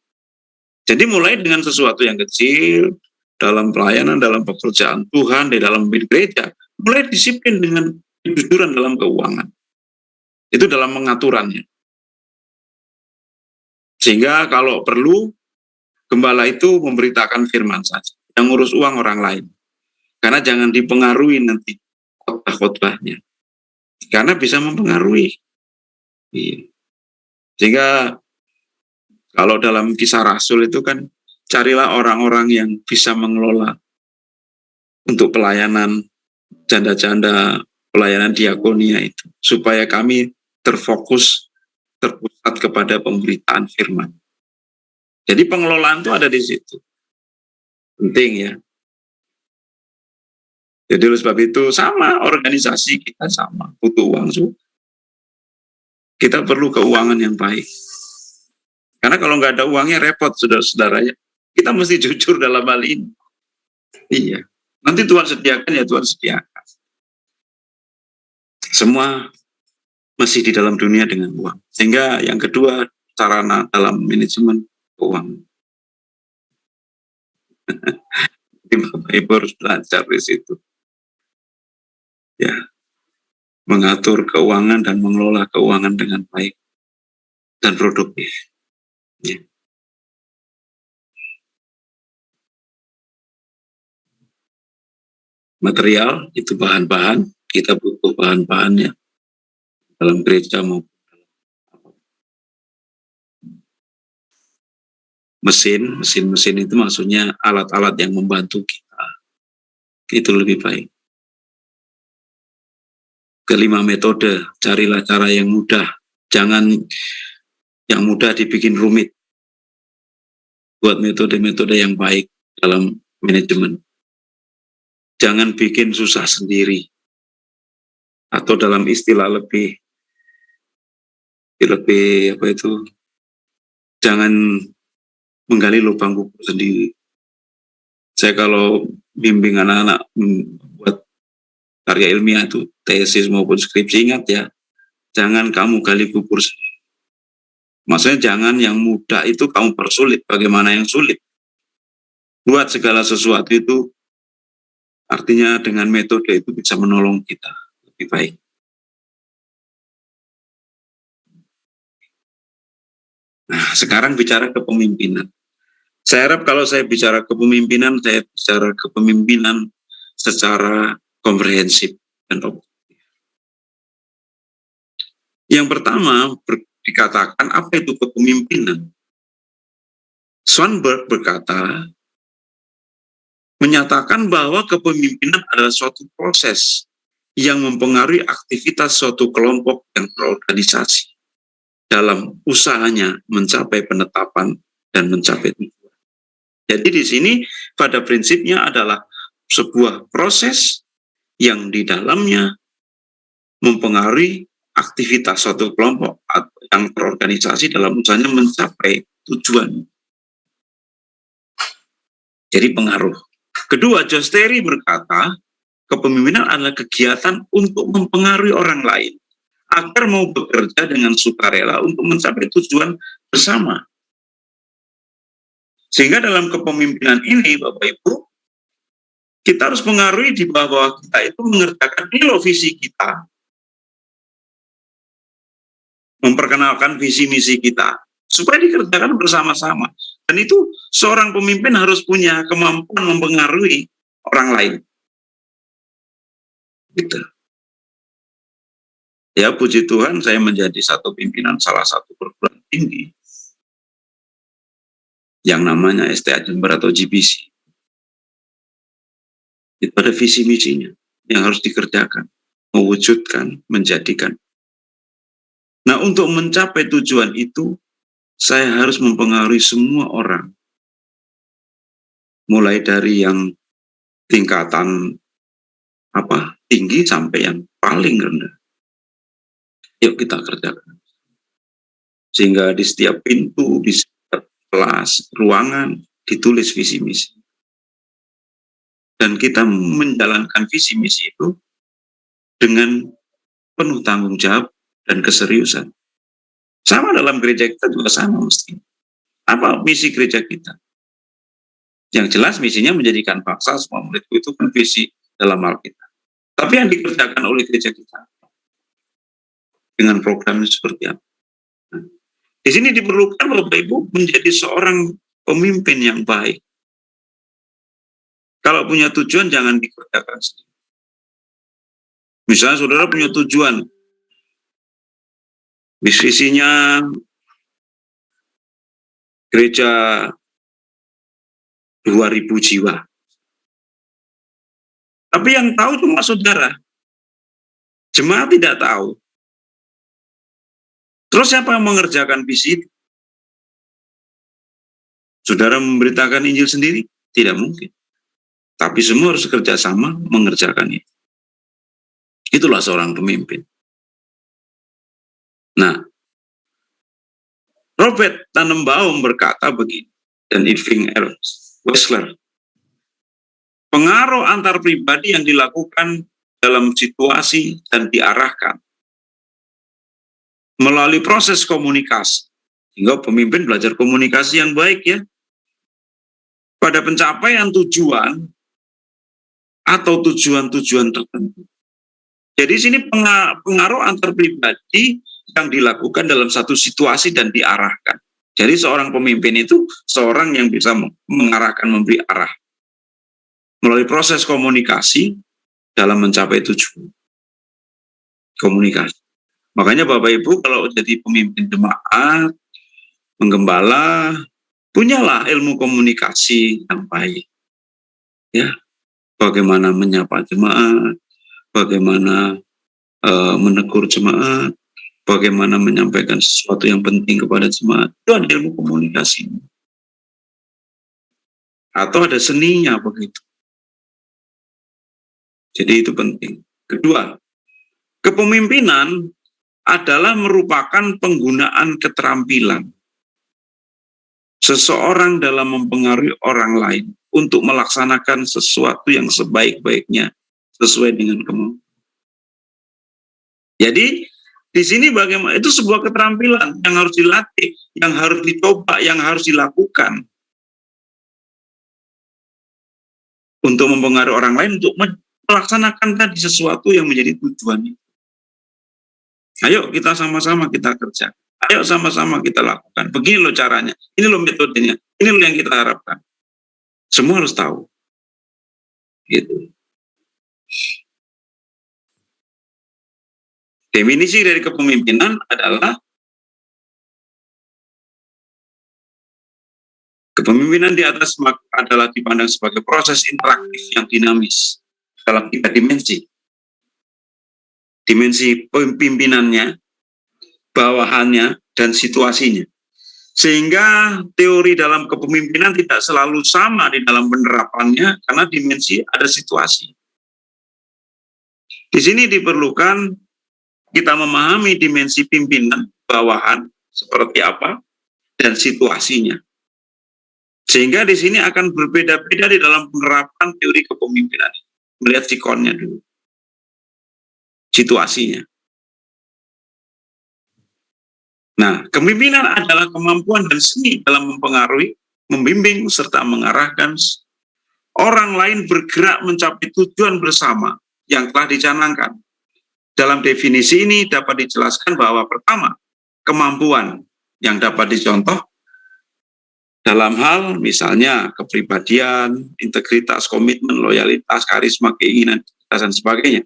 Jadi mulai dengan sesuatu yang kecil, dalam pelayanan, dalam pekerjaan Tuhan, di dalam gereja, mulai disiplin dengan kejujuran dalam keuangan. Itu dalam mengaturannya. Sehingga kalau perlu, gembala itu memberitakan firman saja. Yang ngurus uang orang lain. Karena jangan dipengaruhi nanti khotbah-khotbahnya. Karena bisa mempengaruhi. Sehingga kalau dalam Kisah Rasul itu kan, carilah orang-orang yang bisa mengelola untuk pelayanan janda-janda, pelayanan diakonia itu. Supaya kami terpusat kepada pemberitaan firman. Jadi pengelolaan itu ada di situ. Penting ya. Jadi oleh sebab itu sama, organisasi kita sama, butuh uang juga. Kita perlu keuangan yang baik. Karena kalau nggak ada uangnya repot, saudara-saudaranya. Kita mesti jujur dalam hal ini. Iya. Nanti Tuhan sediakan ya Tuhan sediakan. Semua masih di dalam dunia dengan uang. Sehingga yang kedua, sarana dalam manajemen keuangan. Bapak Ibu harus belajar di situ. Ya, mengatur keuangan dan mengelola keuangan dengan baik dan produktif. Ya. Material itu bahan-bahan, kita butuh bahan-bahannya dalam gereja maupun mesin itu maksudnya alat-alat yang membantu kita. Itu lebih baik. Kelima metode, carilah cara yang mudah. Jangan yang mudah dibikin rumit. Buat metode-metode yang baik dalam manajemen. Jangan bikin susah sendiri. Atau dalam istilah lebih apa itu, jangan menggali lubang kubur sendiri. Saya kalau bimbing anak-anak buat karya ilmiah itu, tesis maupun skripsi, ingat ya, jangan kamu gali kubur sendiri. Maksudnya jangan yang mudah itu kamu persulit, bagaimana yang sulit. Buat segala sesuatu itu, artinya dengan metode itu bisa menolong kita lebih baik. Nah, sekarang bicara kepemimpinan. Saya harap kalau saya bicara kepemimpinan, saya bicara kepemimpinan secara komprehensif dan objektif. Yang pertama, dikatakan apa itu kepemimpinan. Swanberg berkata, menyatakan bahwa kepemimpinan adalah suatu proses yang mempengaruhi aktivitas suatu kelompok dan berorganisasi dalam usahanya mencapai penetapan dan mencapai tujuan. Jadi di sini pada prinsipnya adalah sebuah proses yang di dalamnya mempengaruhi aktivitas suatu kelompok atau yang berorganisasi dalam usahanya mencapai tujuan. Jadi pengaruh. Kedua, Josh Terry berkata, kepemimpinan adalah kegiatan untuk mempengaruhi orang lain agar mau bekerja dengan sukarela untuk mencapai tujuan bersama. Sehingga dalam kepemimpinan ini, Bapak Ibu, kita harus mengaruhi di bawah kita itu mengerjakan ini loh visi kita. Memperkenalkan visi misi kita. Supaya dikerjakan bersama-sama. Dan itu seorang pemimpin harus punya kemampuan mempengaruhi orang lain. Gitu. Ya puji Tuhan saya menjadi satu pimpinan salah satu perguruan tinggi. yang namanya STA Jember atau GBC. Itu ada visi misinya yang harus dikerjakan, mewujudkan, menjadikan. Nah, untuk mencapai tujuan itu, saya harus mempengaruhi semua orang. Mulai dari yang tingkatan tinggi sampai yang paling rendah. Yuk kita kerjakan. Sehingga di setiap pintu, di setiap kelas, ruangan, ditulis visi misi. Dan kita menjalankan visi misi itu dengan penuh tanggung jawab dan keseriusan. Sama dalam gereja kita juga sama mesti. Apa misi gereja kita? Yang jelas misinya menjadikan bangsa semua muridku, itu kan visi dalam Alkitab. Tapi yang dikerjakan oleh gereja kita dengan programnya seperti apa? Nah, di sini diperlukan Bapak Ibu menjadi seorang pemimpin yang baik. Kalau punya tujuan jangan dikerjakan sendiri. Misalnya saudara punya tujuan, visinya gereja 2.000 jiwa. Tapi yang tahu cuma saudara. Jemaat tidak tahu. Terus siapa yang mengerjakan visi itu? Saudara memberitakan Injil sendiri? Tidak mungkin. Tapi semua harus kerjasama mengerjakan itu. Itulah seorang pemimpin. Nah, Robert Tannenbaum berkata begini, dan Irving R. Wessler, pengaruh antar pribadi yang dilakukan dalam situasi dan diarahkan melalui proses komunikasi, sehingga pemimpin belajar komunikasi yang baik ya, pada pencapaian tujuan atau tujuan-tujuan tertentu. Jadi sini pengaruh antar pribadi yang dilakukan dalam satu situasi dan diarahkan. Jadi seorang pemimpin itu seorang yang bisa mengarahkan, memberi arah melalui proses komunikasi dalam mencapai tujuan. Komunikasi. Makanya Bapak Ibu kalau jadi pemimpin jemaat, menggembala, punyalah ilmu komunikasi yang baik. Ya, bagaimana menyapa jemaat, bagaimana menegur jemaat, bagaimana menyampaikan sesuatu yang penting kepada jemaat. Itu ada ilmu komunikasi. Atau ada seninya begitu. Jadi itu penting. Kedua, kepemimpinan adalah merupakan penggunaan keterampilan seseorang dalam mempengaruhi orang lain untuk melaksanakan sesuatu yang sebaik-baiknya sesuai dengan kemampuan. Jadi di sini bagaimana itu sebuah keterampilan yang harus dilatih, yang harus dicoba, yang harus dilakukan untuk mempengaruhi orang lain untuk melaksanakan tadi sesuatu yang menjadi tujuannya. Ayo kita sama-sama kita kerja. Ayo sama-sama kita lakukan. Begini loh caranya, ini loh metodenya, ini loh yang kita harapkan. Semua harus tahu. Gitu. Definisi dari kepemimpinan adalah kepemimpinan di atas adalah dipandang sebagai proses interaktif yang dinamis dalam 3 dimensi. Dimensi pimpinannya, bawahannya, dan situasinya. Sehingga teori dalam kepemimpinan tidak selalu sama di dalam penerapannya karena dimensi ada situasi. Di sini diperlukan kita memahami dimensi pimpinan, bawahan, seperti apa, dan situasinya. Sehingga di sini akan berbeda-beda di dalam penerapan teori kepemimpinan. Melihat sikonnya dulu. Situasinya. Nah, kepemimpinan adalah kemampuan dan seni dalam mempengaruhi, membimbing, serta mengarahkan orang lain bergerak mencapai tujuan bersama yang telah dicanangkan. Dalam definisi ini dapat dijelaskan bahwa pertama, kemampuan yang dapat dicontoh dalam hal misalnya kepribadian, integritas, komitmen, loyalitas, karisma, keinginan, dan sebagainya.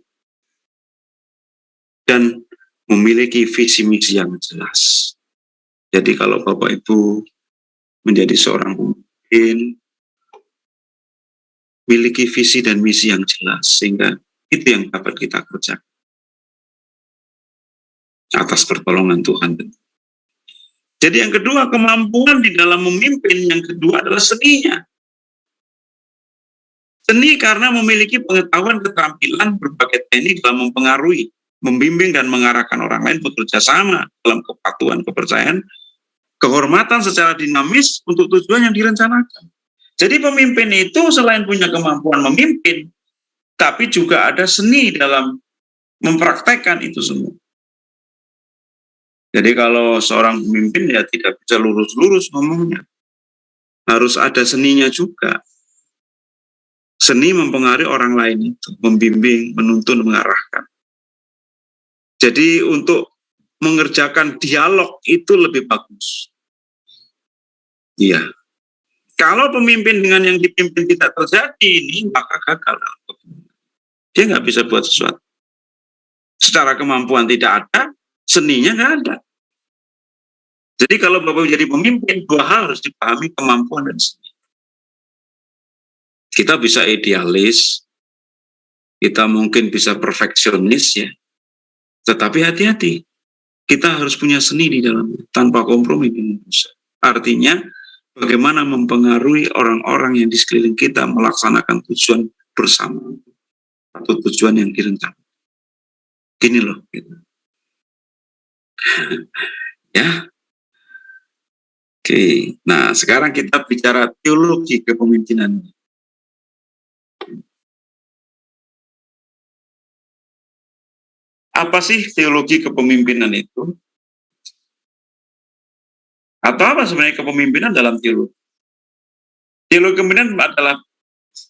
Dan memiliki visi misi yang jelas. Jadi kalau Bapak Ibu menjadi seorang pemimpin, miliki visi dan misi yang jelas, sehingga itu yang dapat kita kerjakan atas pertolongan Tuhan. Jadi yang kedua, kemampuan di dalam memimpin, yang kedua adalah seninya. Seni karena memiliki pengetahuan, keterampilan, berbagai teknik dalam mempengaruhi, membimbing dan mengarahkan orang lain bekerja sama dalam kepatuhan, kepercayaan, kehormatan secara dinamis untuk tujuan yang direncanakan. Jadi pemimpin itu selain punya kemampuan memimpin, tapi juga ada seni dalam mempraktekkan itu semua. Jadi kalau seorang pemimpin ya tidak bisa lurus-lurus ngomongnya. Harus ada seninya juga. Seni mempengaruhi orang lain itu, membimbing, menuntun, mengarahkan. Jadi untuk mengerjakan dialog itu lebih bagus. Iya. Kalau pemimpin dengan yang dipimpin tidak terjadi ini, maka gagal. Dia nggak bisa buat sesuatu. Secara kemampuan tidak ada, seninya nggak ada. Jadi kalau Bapak menjadi pemimpin, dua hal harus dipahami, kemampuan dan seni. Kita bisa idealis, kita mungkin bisa perfeksionis ya, tetapi hati-hati. Kita harus punya seni di dalamnya, tanpa kompromi. Artinya, bagaimana mempengaruhi orang-orang yang di sekeliling kita melaksanakan tujuan bersama atau tujuan yang direncanakan. Gini loh, gitu. Ya. Oke. Nah, sekarang kita bicara teologi kepemimpinan. Apa sih teologi kepemimpinan itu? Atau apa sebenarnya kepemimpinan dalam teologi? Teologi kepemimpinan adalah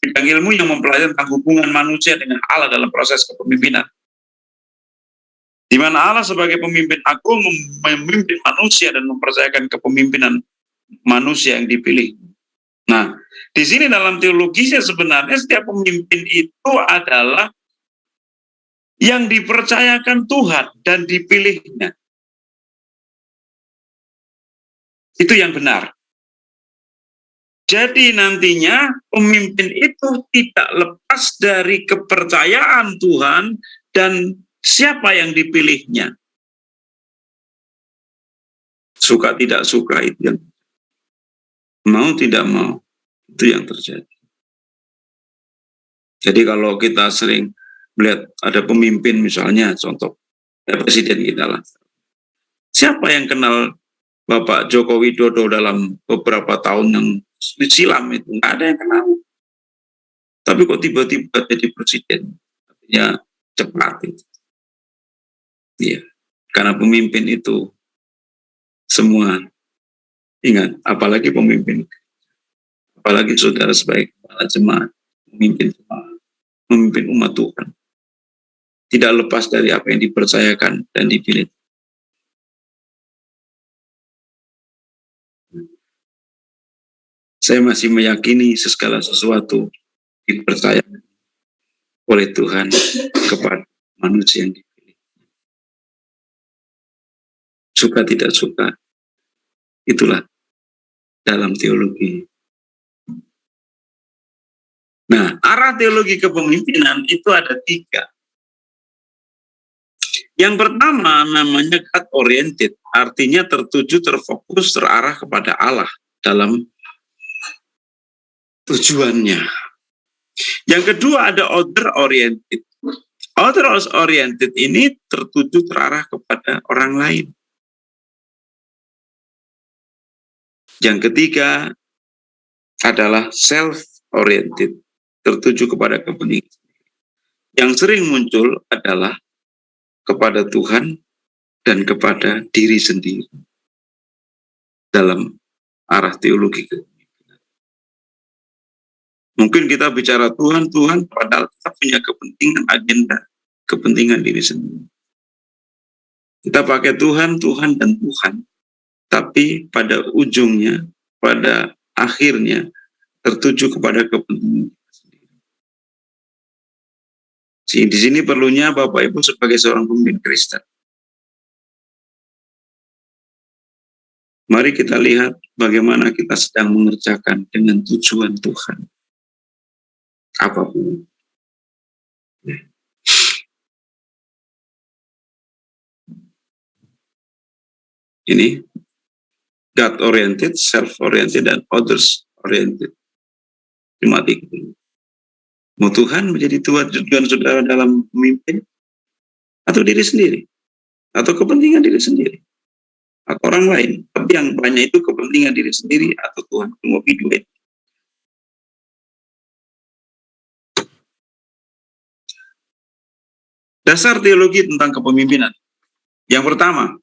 bidang ilmu yang mempelajari tentang hubungan manusia dengan Allah dalam proses kepemimpinan. Di mana Allah sebagai pemimpin agung memimpin manusia dan mempercayakan kepemimpinan manusia yang dipilih. Nah, di sini dalam teologisnya sebenarnya setiap pemimpin itu adalah yang dipercayakan Tuhan dan dipilihnya. Itu yang benar. Jadi nantinya pemimpin itu tidak lepas dari kepercayaan Tuhan dan siapa yang dipilihnya. Suka tidak suka itu yang mau tidak mau itu yang terjadi. Jadi kalau kita sering melihat ada pemimpin misalnya contoh presiden kita lah. Siapa yang kenal Bapak Joko Widodo dalam beberapa tahun yang silam itu? Nggak ada yang kenal. Tapi kok tiba-tiba jadi presiden? Artinya cepat itu. Iya, karena pemimpin itu semua ingat, apalagi pemimpin, apalagi saudara sebagai kepala jemaat, memimpin umat Tuhan, tidak lepas dari apa yang dipercayakan dan dipilih. Saya masih meyakini segala sesuatu dipercayakan oleh Tuhan kepada manusia yang dipilih. Suka tidak suka, itulah dalam teologi. Nah, arah teologi kepemimpinan itu ada 3. Yang pertama namanya God oriented, artinya tertuju, terfokus, terarah kepada Allah dalam tujuannya. Yang kedua ada other oriented. Other oriented ini tertuju, terarah kepada orang lain. Yang ketiga adalah self-oriented, tertuju kepada kepentingan. Yang sering muncul adalah kepada Tuhan dan kepada diri sendiri dalam arah teologi. Mungkin kita bicara Tuhan, padahal kita punya kepentingan, agenda, kepentingan diri sendiri. Kita pakai Tuhan, dan Tuhan. Tapi pada ujungnya, pada akhirnya, tertuju kepada kepentingan kita sendiri. Di sini perlunya Bapak Ibu sebagai seorang pemimpin Kristen Mari kita lihat bagaimana kita sedang mengerjakan dengan tujuan Tuhan. Apapun. Ini God-oriented, self-oriented, dan others-oriented. Cuma tiga. Mau Tuhan menjadi tujuan saudara dalam memimpin? Atau diri sendiri? Atau kepentingan diri sendiri? Atau orang lain? Tapi yang banyak itu kepentingan diri sendiri atau Tuhan mau duit. Dasar teologi tentang kepemimpinan. Yang pertama,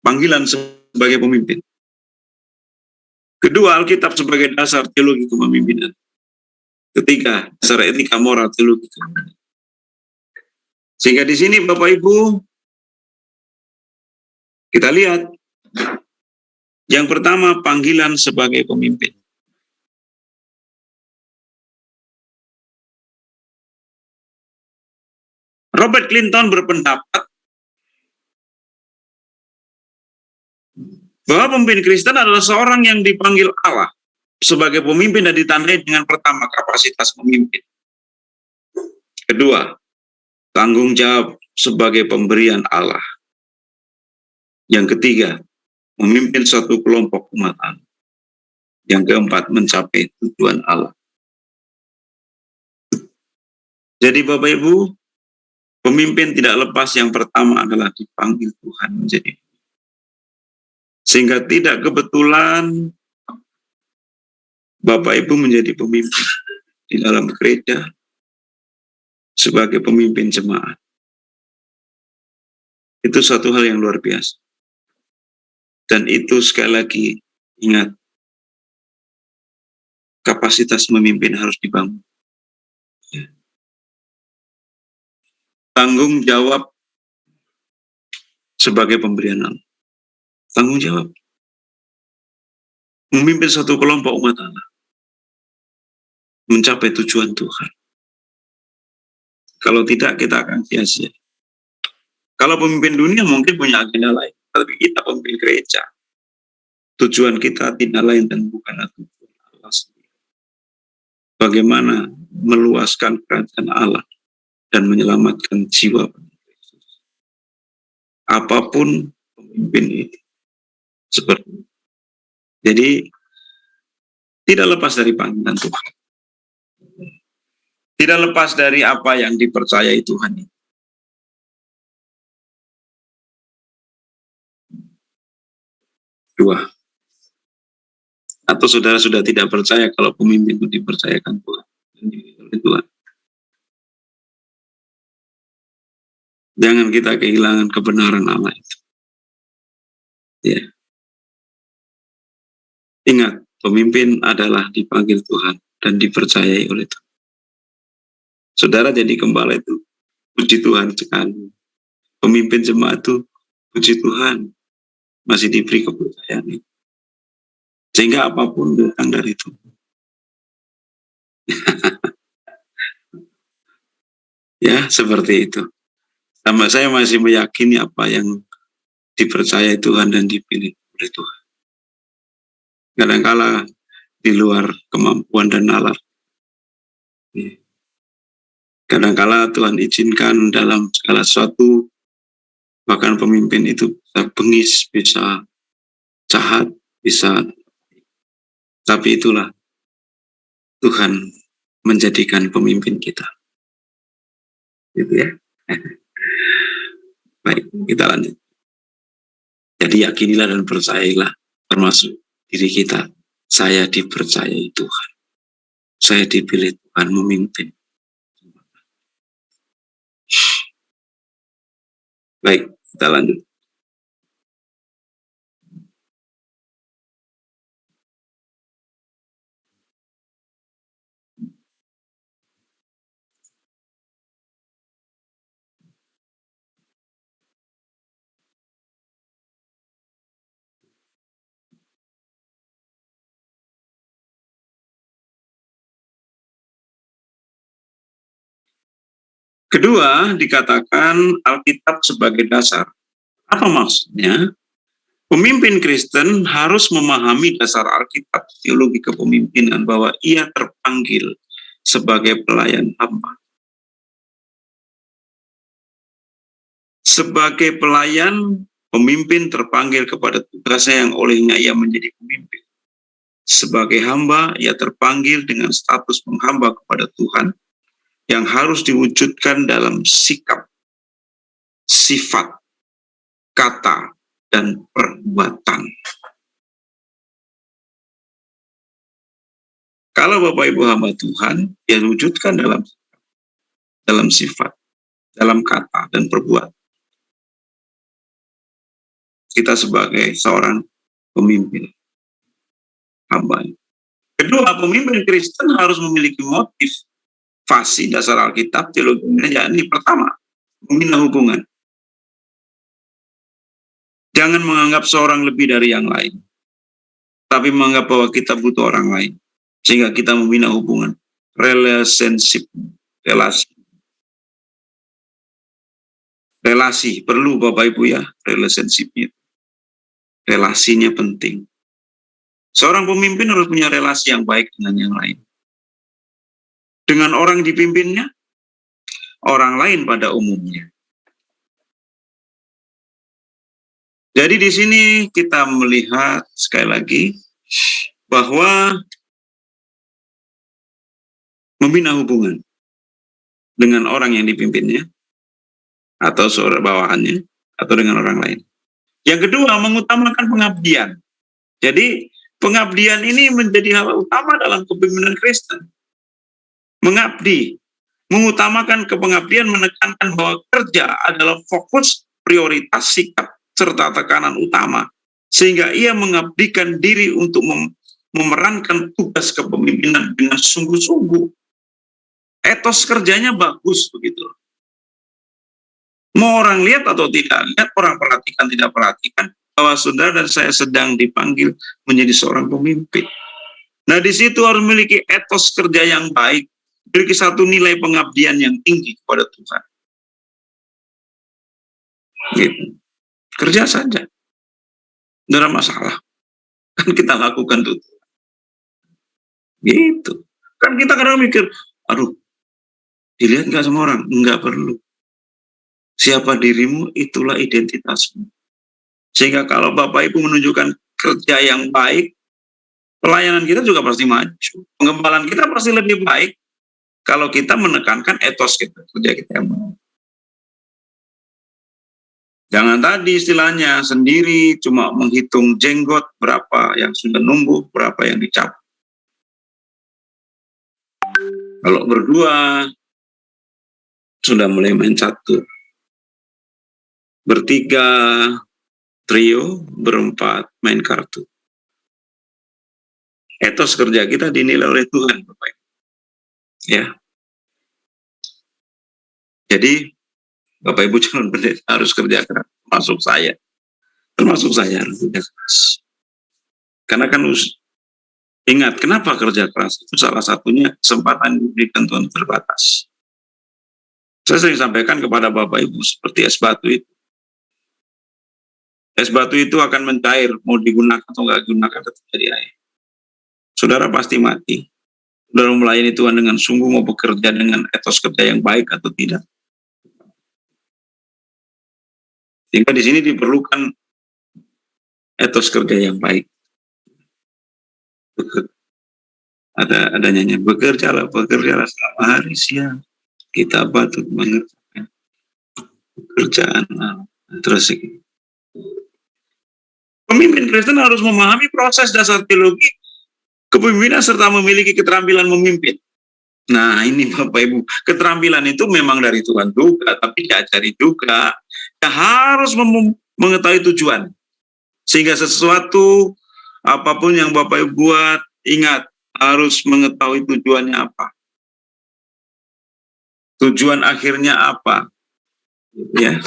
panggilan sebagai pemimpin. Kedua, Alkitab sebagai dasar teologi kepemimpinan. Ketiga, dasar etika moral teologi kepemimpinan. Sehingga di sini Bapak Ibu, kita lihat yang pertama panggilan sebagai pemimpin. Robert Clinton berpendapat bahwa pemimpin Kristen adalah seorang yang dipanggil Allah sebagai pemimpin dan ditandai dengan pertama kapasitas pemimpin. Kedua, tanggung jawab sebagai pemberian Allah. Yang ketiga, memimpin suatu kelompok umat Allah. Yang keempat, mencapai tujuan Allah. Jadi Bapak Ibu, pemimpin tidak lepas yang pertama adalah dipanggil Tuhan menjadi. Sehingga tidak kebetulan Bapak Ibu menjadi pemimpin di dalam gereja sebagai pemimpin jemaat. Itu suatu hal yang luar biasa. Dan itu sekali lagi, ingat, kapasitas memimpin harus dibangun. Tanggung jawab sebagai pemberian Allah. Tanggung jawab. Memimpin satu kelompok umat Allah. Mencapai tujuan Tuhan. Kalau tidak, kita akan sia-sia. Kalau pemimpin dunia mungkin punya agenda lain. Tapi kita pemimpin gereja. Tujuan kita tidak lain dan bukan tujuan Allah sendiri. Bagaimana meluaskan kerajaan Allah dan menyelamatkan jiwa Yesus. Apapun pemimpin ini. Seperti itu. Jadi, tidak lepas dari panggilan Tuhan. Tidak lepas dari apa yang dipercayai Tuhan. Dua. Atau saudara sudah tidak percaya kalau pemimpin itu dipercayakan Tuhan. Tuhan. Jangan kita kehilangan kebenaran Allah itu. Ya. Ingat, pemimpin adalah dipanggil Tuhan dan dipercayai oleh Tuhan. Saudara jadi gembala itu, puji Tuhan sekali. Pemimpin jemaat itu, puji Tuhan, masih diberi kepercayaan itu. Sehingga apapun datang dari Tuhan. Ya, seperti itu. Sama saya masih meyakini apa yang dipercayai Tuhan dan dipilih oleh Tuhan. Kadang-kala di luar kemampuan dan nalar. Kadang-kala Tuhan izinkan dalam segala sesuatu, bahkan pemimpin itu bisa bengis, bisa jahat, bisa. Tapi itulah Tuhan menjadikan pemimpin kita. Gitu ya. Baik, kita lanjut. Jadi yakinilah dan percayailah, termasuk diri kita. Saya dipercayai Tuhan. Saya dipilih Tuhan memimpin. Baik, kita lanjut. Kedua, dikatakan Alkitab sebagai dasar. Apa maksudnya? Pemimpin Kristen harus memahami dasar Alkitab, teologi kepemimpinan, bahwa ia terpanggil sebagai pelayan hamba. Sebagai pelayan, pemimpin terpanggil kepada tugasnya yang olehnya ia menjadi pemimpin. Sebagai hamba, ia terpanggil dengan status menghamba kepada Tuhan yang harus diwujudkan dalam sikap, sifat, kata, dan perbuatan. Kalau Bapak Ibu hamba Tuhan, dia wujudkan dalam sifat, dalam kata, dan perbuatan. Kita sebagai seorang pemimpin hamba. Kedua, pemimpin Kristen harus memiliki motivasi dasar Alkitab, teologi, yakni pertama, membina hubungan. Jangan menganggap seorang lebih dari yang lain, tapi menganggap bahwa kita butuh orang lain, sehingga kita membina hubungan, relationship, relasi perlu Bapak Ibu ya, relationship-nya, relasinya penting. Seorang pemimpin harus punya relasi yang baik dengan yang lain, dengan orang dipimpinnya, orang lain pada umumnya. Jadi di sini kita melihat sekali lagi bahwa membina hubungan dengan orang yang dipimpinnya atau seorang bawahannya atau dengan orang lain. Yang kedua, mengutamakan pengabdian. Jadi pengabdian ini menjadi hal utama dalam kepemimpinan Kristen. Mengabdi, mengutamakan kepengabdian, menekankan bahwa kerja adalah fokus, prioritas, sikap, serta tekanan utama, sehingga ia mengabdikan diri untuk memerankan tugas kepemimpinan dengan sungguh-sungguh. Etos kerjanya bagus begitu. Mau orang lihat atau tidak lihat, orang perhatikan tidak perhatikan, bahwa saudara dan saya sedang dipanggil menjadi seorang pemimpin. Nah, di situ harus memiliki etos kerja yang baik, memiliki satu nilai pengabdian yang tinggi kepada Tuhan. Gitu. Kerja saja, tidak ada masalah. Kan kita lakukan itu. Gitu. Kan kita kadang mikir, aduh, dilihat nggak sama orang? Nggak perlu. Siapa dirimu, itulah identitasmu. Sehingga kalau Bapak Ibu menunjukkan kerja yang baik, pelayanan kita juga pasti maju. Pengembalaan kita pasti lebih baik kalau kita menekankan etos kita, kerja kita yang baik. Jangan tadi istilahnya sendiri cuma menghitung jenggot berapa yang sudah numbuh, berapa yang dicabut. Kalau berdua sudah mulai main satu, bertiga trio, berempat main kartu. Etos kerja kita dinilai oleh Tuhan, Bapak Ibu. Ya. Jadi Bapak Ibu calon pendeta harus kerja keras, termasuk saya harus kerja keras. Karena kan ingat, kenapa kerja keras? Itu salah satunya kesempatan diberikan Tuhan terbatas. Saya sering sampaikan kepada Bapak Ibu seperti es batu itu. Es batu itu akan mencair, mau digunakan atau nggak digunakan tetap jadi air. Saudara pasti mati. Saudara melayani Tuhan dengan sungguh, mau bekerja dengan etos kerja yang baik atau tidak. Sehingga di sini diperlukan etos kerja yang baik. Ada nyanyi, bekerjalah selama hari siang, kita patut mengerjakan pekerjaan terus. Pemimpin Kristen harus memahami proses dasar teologi kepemimpinan serta memiliki keterampilan memimpin. Nah, ini Bapak Ibu, keterampilan itu memang dari Tuhan juga, tapi diajari juga. Ya harus mengetahui tujuan. Sehingga sesuatu, apapun yang Bapak Ibu buat, ingat, harus mengetahui tujuannya apa. Tujuan akhirnya apa. Ya.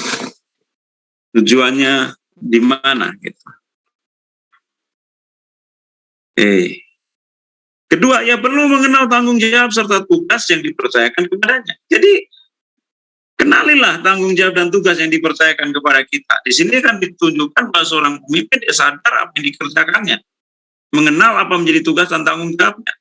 Tujuannya di mana gitu. Kedua, ia perlu mengenal tanggung jawab serta tugas yang dipercayakan kepadanya. Jadi, Kenalilah tanggung jawab dan tugas yang dipercayakan kepada kita. Di sini kan ditunjukkan bahwa seorang pemimpin dia sadar apa yang dikerjakannya, mengenal apa menjadi tugas dan tanggung jawabnya.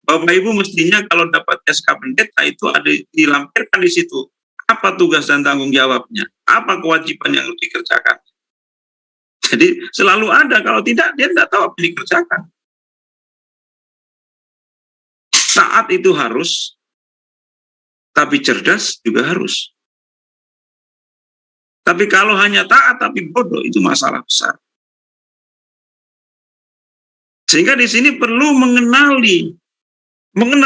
Bapak Ibu mestinya kalau dapat SK pendeta itu ada dilampirkan di situ. Apa tugas dan tanggung jawabnya? Apa kewajiban yang harus dikerjakan? Jadi selalu ada, kalau tidak dia tidak tahu apa yang dikerjakan. Taat itu harus, tapi cerdas juga harus. Tapi kalau hanya taat tapi bodoh, itu masalah besar. Sehingga di sini perlu mengenal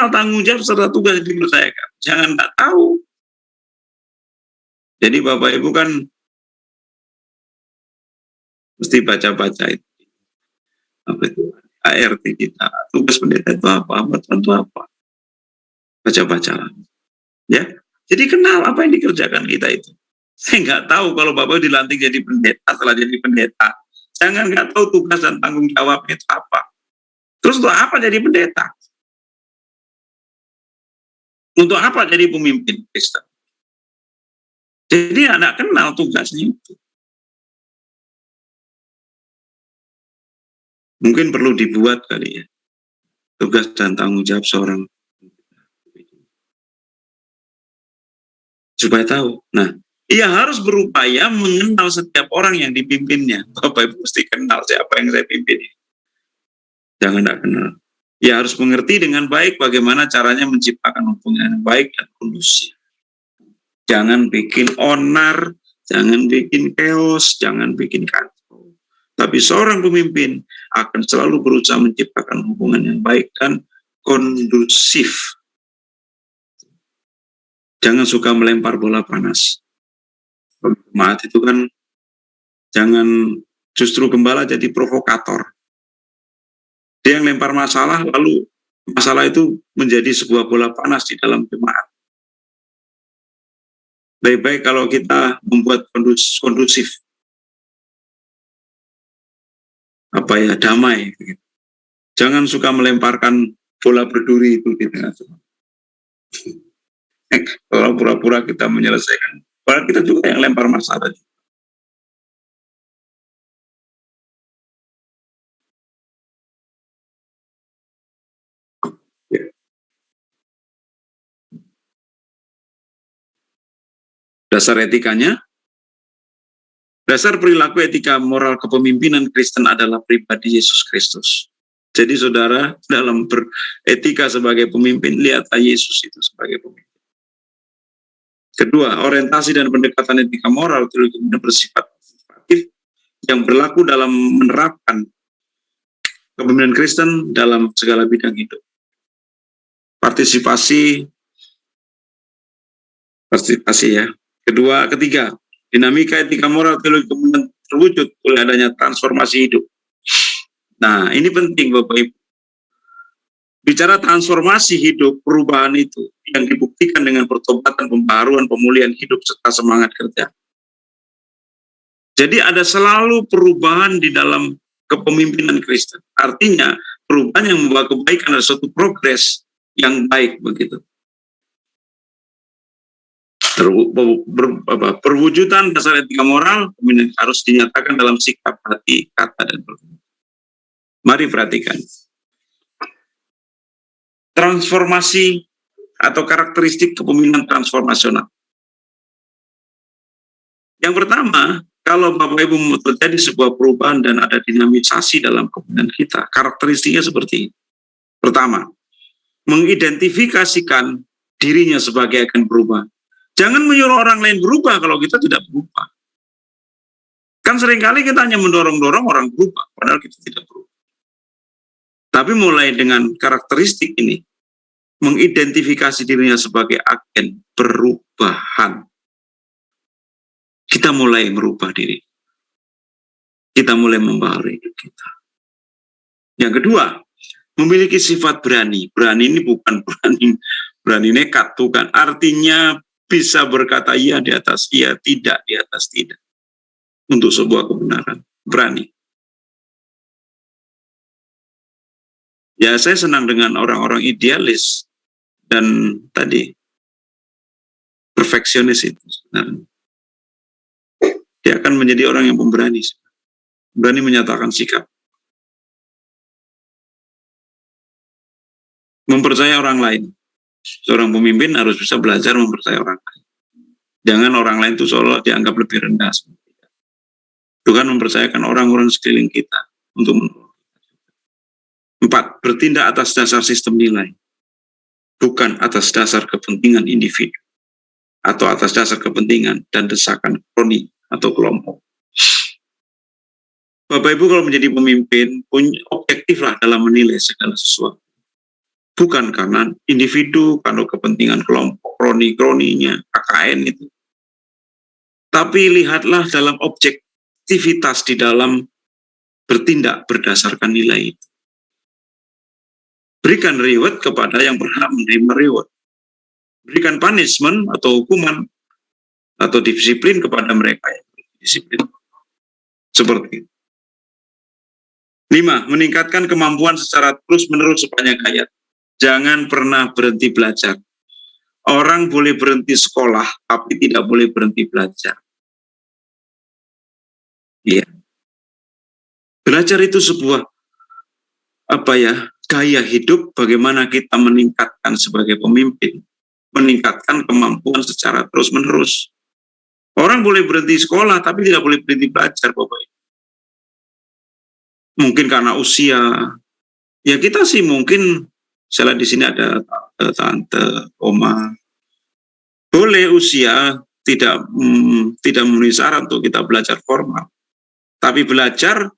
tanggung jawab serta tugas yang dipercayakan. Jangan tak tahu. Jadi Bapak Ibu kan mesti baca-baca itu. Apa itu? ART kita. Tugas pendeta itu apa? Abatan itu apa? Baca-baca. Ya. Jadi kenal apa yang dikerjakan kita itu. Saya nggak tahu kalau Bapak dilantik jadi pendeta, setelah jadi pendeta. Jangan nggak tahu tugas dan tanggung jawabnya itu apa. Terus untuk apa jadi pendeta? Untuk apa jadi pemimpin Kristen? Jadi anak kenal tugasnya itu. Mungkin perlu dibuat kali ya. Tugas dan tanggung jawab seorang. Supaya tahu. Nah, ia harus berupaya mengenal setiap orang yang dipimpinnya. Bapak Ibu mesti kenal siapa yang saya pimpin. Jangan tidak kenal. Ia harus mengerti dengan baik bagaimana caranya menciptakan hubungan yang baik dan kondusif. Jangan bikin onar, jangan bikin chaos, jangan bikin kacau. Tapi seorang pemimpin akan selalu berusaha menciptakan hubungan yang baik dan kondusif. Jangan suka melempar bola panas. Jemaat itu kan jangan justru gembala jadi provokator. Dia yang lempar masalah, lalu masalah itu menjadi sebuah bola panas di dalam jemaat. Baik-baik kalau kita membuat kondusif. Damai. Jangan suka melemparkan bola berduri itu di tengah jemaat. Kalau pura-pura kita menyelesaikan, padahal kita juga yang lempar masalah. Ya. Dasar etikanya, dasar perilaku etika moral kepemimpinan Kristen adalah pribadi Yesus Kristus. Jadi saudara, dalam beretika sebagai pemimpin, lihatlah Yesus itu sebagai pemimpin. Kedua, orientasi dan pendekatan etika moral teologis bersifat aktif yang berlaku dalam menerapkan kepemimpinan Kristen dalam segala bidang hidup. Partisipasi ya. Ketiga, dinamika etika moral teologi kemudian terwujud oleh adanya transformasi hidup. Nah, ini penting Bapak Ibu. Bicara transformasi hidup, perubahan itu yang dibuktikan dengan pertobatan, pembaharuan, pemulihan hidup serta semangat kerja. Jadi ada selalu perubahan di dalam kepemimpinan Kristen. Artinya perubahan yang membawa kebaikan adalah suatu progres yang baik begitu. Perwujudan dasar etika moral harus dinyatakan dalam sikap, hati, kata, dan perbuatan. Mari perhatikan. Transformasi atau karakteristik kepemimpinan transformasional. Yang pertama, kalau Bapak Ibu mau terjadi sebuah perubahan dan ada dinamisasi dalam kepemimpinan kita, karakteristiknya seperti ini. Pertama, mengidentifikasikan dirinya sebagai akan berubah. Jangan menyuruh orang lain berubah kalau kita tidak berubah. Kan seringkali kita hanya mendorong-dorong orang berubah, padahal kita tidak berubah. Tapi mulai dengan karakteristik ini, mengidentifikasi dirinya sebagai agen perubahan. Kita mulai merubah diri. Kita mulai membaharui hidup kita. Yang kedua, memiliki sifat berani. Berani ini bukan berani nekat, bukan. Artinya bisa berkata iya di atas iya, tidak di atas tidak. Untuk sebuah kebenaran. Berani. Ya, saya senang dengan orang-orang idealis. Dan tadi, perfeksionis itu sebenarnya. Dia akan menjadi orang yang pemberani, berani menyatakan sikap. Mempercaya orang lain. Seorang pemimpin harus bisa belajar mempercaya orang lain. Jangan orang lain itu seolah dianggap lebih rendah. Tuhan mempercayakan orang-orang sekeliling kita untuk menolong. 4. Bertindak atas dasar sistem nilai, bukan atas dasar kepentingan individu atau atas dasar kepentingan dan desakan kroni atau kelompok. Bapak Ibu kalau menjadi pemimpin, objektiflah dalam menilai segala sesuatu. Bukan karena individu, karena kepentingan kelompok, kroni-kroninya, KKN itu. Tapi lihatlah dalam objektivitas di dalam bertindak berdasarkan nilai itu. Berikan reward kepada yang berhak menerima reward. Berikan punishment atau hukuman atau disiplin kepada mereka yang disiplin. Seperti itu. 5. Meningkatkan kemampuan secara terus-menerus sepanjang hayat. Jangan pernah berhenti belajar. Orang boleh berhenti sekolah, tapi tidak boleh berhenti belajar. Iya. Belajar itu sebuah gaya hidup bagaimana kita meningkatkan sebagai pemimpin, meningkatkan kemampuan secara terus-menerus. Orang boleh berhenti sekolah, tapi tidak boleh berhenti belajar, Bapak Ibu. Mungkin karena usia, ya kita sih mungkin, misalnya di sini ada tante, oma, boleh usia tidak memenuhi syarat untuk kita belajar formal, tapi belajar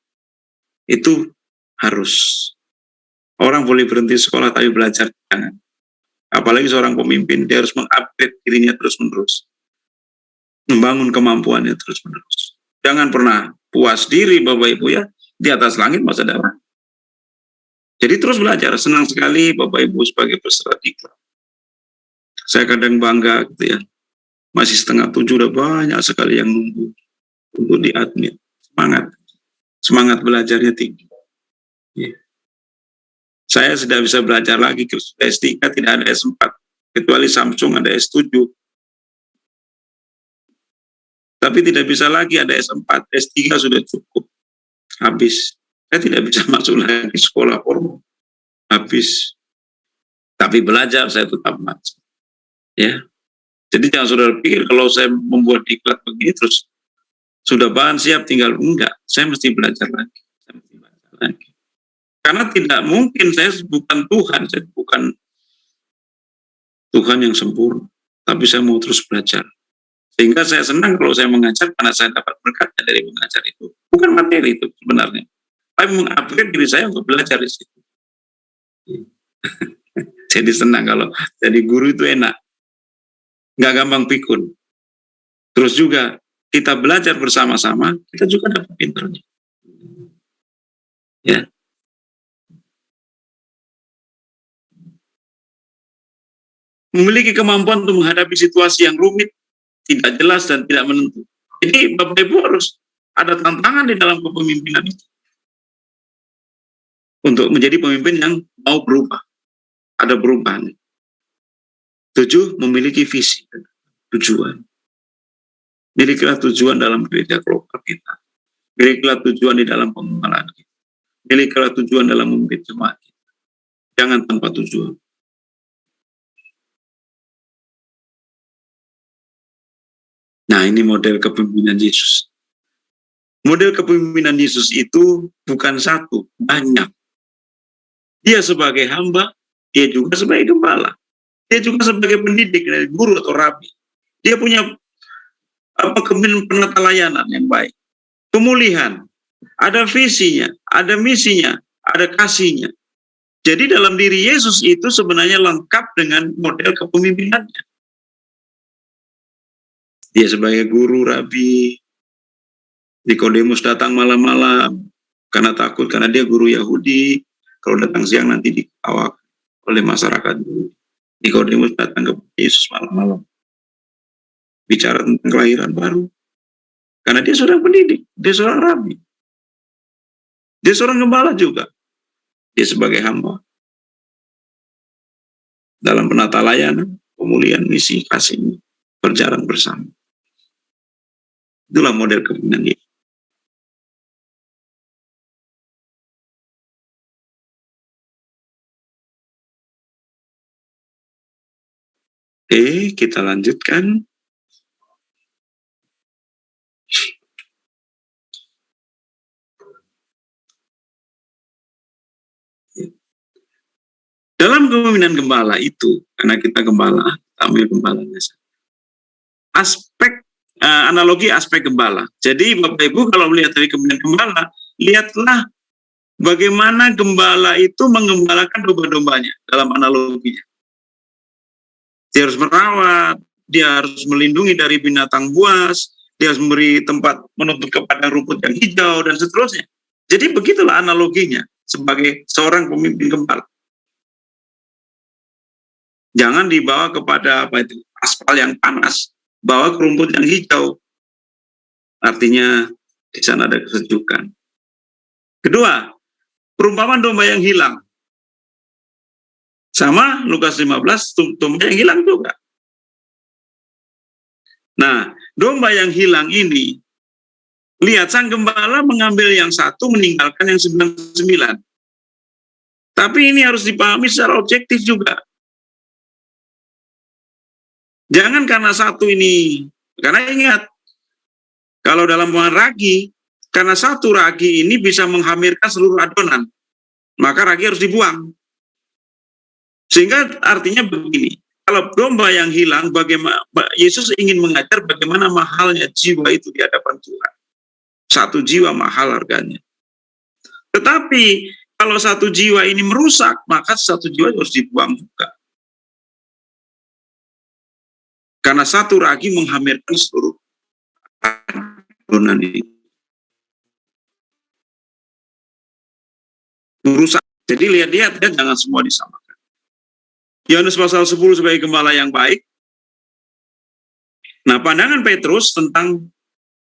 itu harus. Orang boleh berhenti sekolah, tapi belajar jangan. Apalagi seorang pemimpin, dia harus mengupgrade dirinya terus-menerus, membangun kemampuannya terus-menerus. Jangan pernah puas diri, Bapak Ibu ya, di atas langit masa depan. Jadi terus belajar. Senang sekali Bapak Ibu sebagai peserta diklat. Saya kadang bangga gitu ya. Masih 6:30 udah banyak sekali yang nunggu untuk diadmit. Semangat belajarnya tinggi. Ya. Saya sudah bisa belajar lagi ke S3, tidak ada S4, kecuali Samsung ada S7. Tapi tidak bisa lagi ada S4, S3 sudah cukup. Habis. Saya tidak bisa masuk lagi sekolah formal. Habis. Tapi belajar saya tetap masuk. Ya. Jadi jangan saudara pikir kalau saya membuat diklat begini terus sudah bahan siap tinggal enggak. Saya mesti belajar lagi. Karena tidak mungkin, saya bukan Tuhan, saya bukan Tuhan yang sempurna. Tapi saya mau terus belajar. Sehingga saya senang kalau saya mengajar karena saya dapat berkatnya dari mengajar itu. Bukan materi itu sebenarnya. Tapi mengupgrade diri saya untuk belajar di situ. Jadi senang kalau jadi guru itu enak. Nggak gampang pikun. Terus juga kita belajar bersama-sama, kita juga dapat pinternya. Ya. Memiliki kemampuan untuk menghadapi situasi yang rumit, tidak jelas dan tidak menentu. Jadi Bapak Ibu harus ada tantangan di dalam kepemimpinan itu. Untuk menjadi pemimpin yang mau berubah. Ada perubahan. 7. Memiliki visi dan tujuan. Milikilah tujuan dalam gereja global kita. Milikilah tujuan di dalam pengenalan kita. Milikilah tujuan dalam memimpin jemaat kita. Jangan tanpa tujuan. Nah, ini model kepemimpinan Yesus. Model kepemimpinan Yesus itu bukan satu, banyak. Dia sebagai hamba, dia juga sebagai gembala. Dia juga sebagai pendidik, dari guru atau rabi. Dia punya penata layanan yang baik. Pemulihan, ada visinya, ada misinya, ada kasihnya. Jadi dalam diri Yesus itu sebenarnya lengkap dengan model kepemimpinannya. Dia sebagai guru, rabi. Nikodemus datang malam-malam karena takut, karena dia guru Yahudi. Kalau datang siang nanti dikawal oleh masyarakat. Nikodemus datang ke Yesus malam-malam. Bicara tentang kelahiran baru. Karena dia seorang pendidik, dia seorang rabi. Dia seorang gembala juga. Dia sebagai hamba. Dalam penata layanan, pemulihan, misi, kasihnya. berjalan bersama. Itulah model kepemimpinan ini. Oke, kita lanjutkan. Dalam kepemimpinan gembala itu, karena kita gembala, ambil gembalanya. Aspek analogi aspek gembala. Jadi Bapak Ibu kalau melihat dari kepemimpinan gembala, lihatlah bagaimana gembala itu menggembalakan domba-dombanya dalam analoginya. Dia harus merawat, dia harus melindungi dari binatang buas, dia harus memberi tempat menuntut ke padang rumput yang hijau, dan seterusnya. Jadi begitulah analoginya sebagai seorang pemimpin gembala. Jangan dibawa kepada aspal yang panas, bawa ke rumput yang hijau. Artinya di sana ada kesejukan. Kedua, perumpamaan domba yang hilang. Sama Lukas 15, domba yang hilang juga. Nah, domba yang hilang ini, lihat sang gembala mengambil yang satu, meninggalkan yang 99. Tapi ini harus dipahami secara objektif juga. Jangan karena satu ini, karena ingat, kalau dalam pemahaman ragi, karena satu ragi ini bisa menghamirkan seluruh adonan, maka ragi harus dibuang. Sehingga artinya begini, kalau domba yang hilang, bagaimana Yesus ingin mengajar bagaimana mahalnya jiwa itu di hadapan Tuhan. Satu jiwa mahal harganya. Tetapi kalau satu jiwa ini merusak, maka satu jiwa harus dibuang juga. Karena satu ragi menghamirkan seluruh adonan ini. Merusak. Jadi lihat-lihat, jangan semua disamakan. Yohanes pasal 10 sebagai gembala yang baik. Nah, pandangan Petrus tentang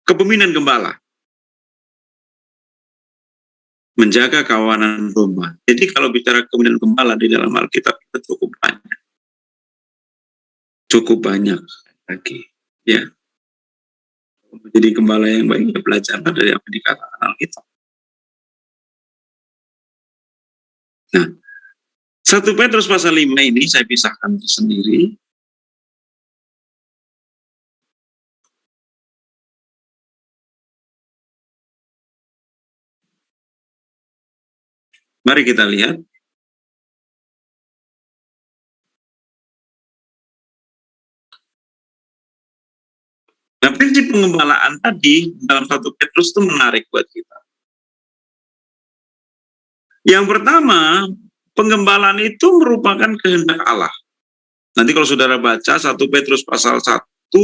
kepemimpinan gembala. Menjaga kawanan domba. Jadi kalau bicara kepemimpinan gembala di dalam Alkitab itu cukup banyak. Cukup banyak lagi, ya. Jadi gembala yang baik, belajar dari apa dikatakan Alkitab. Nah, 1 Petrus pasal 5 ini saya pisahkan sendiri. Mari kita lihat. Nah, prinsip pengembalaan tadi dalam 1 Petrus itu menarik buat kita. Yang pertama, pengembalaan itu merupakan kehendak Allah. Nanti kalau saudara baca 1 Petrus pasal 1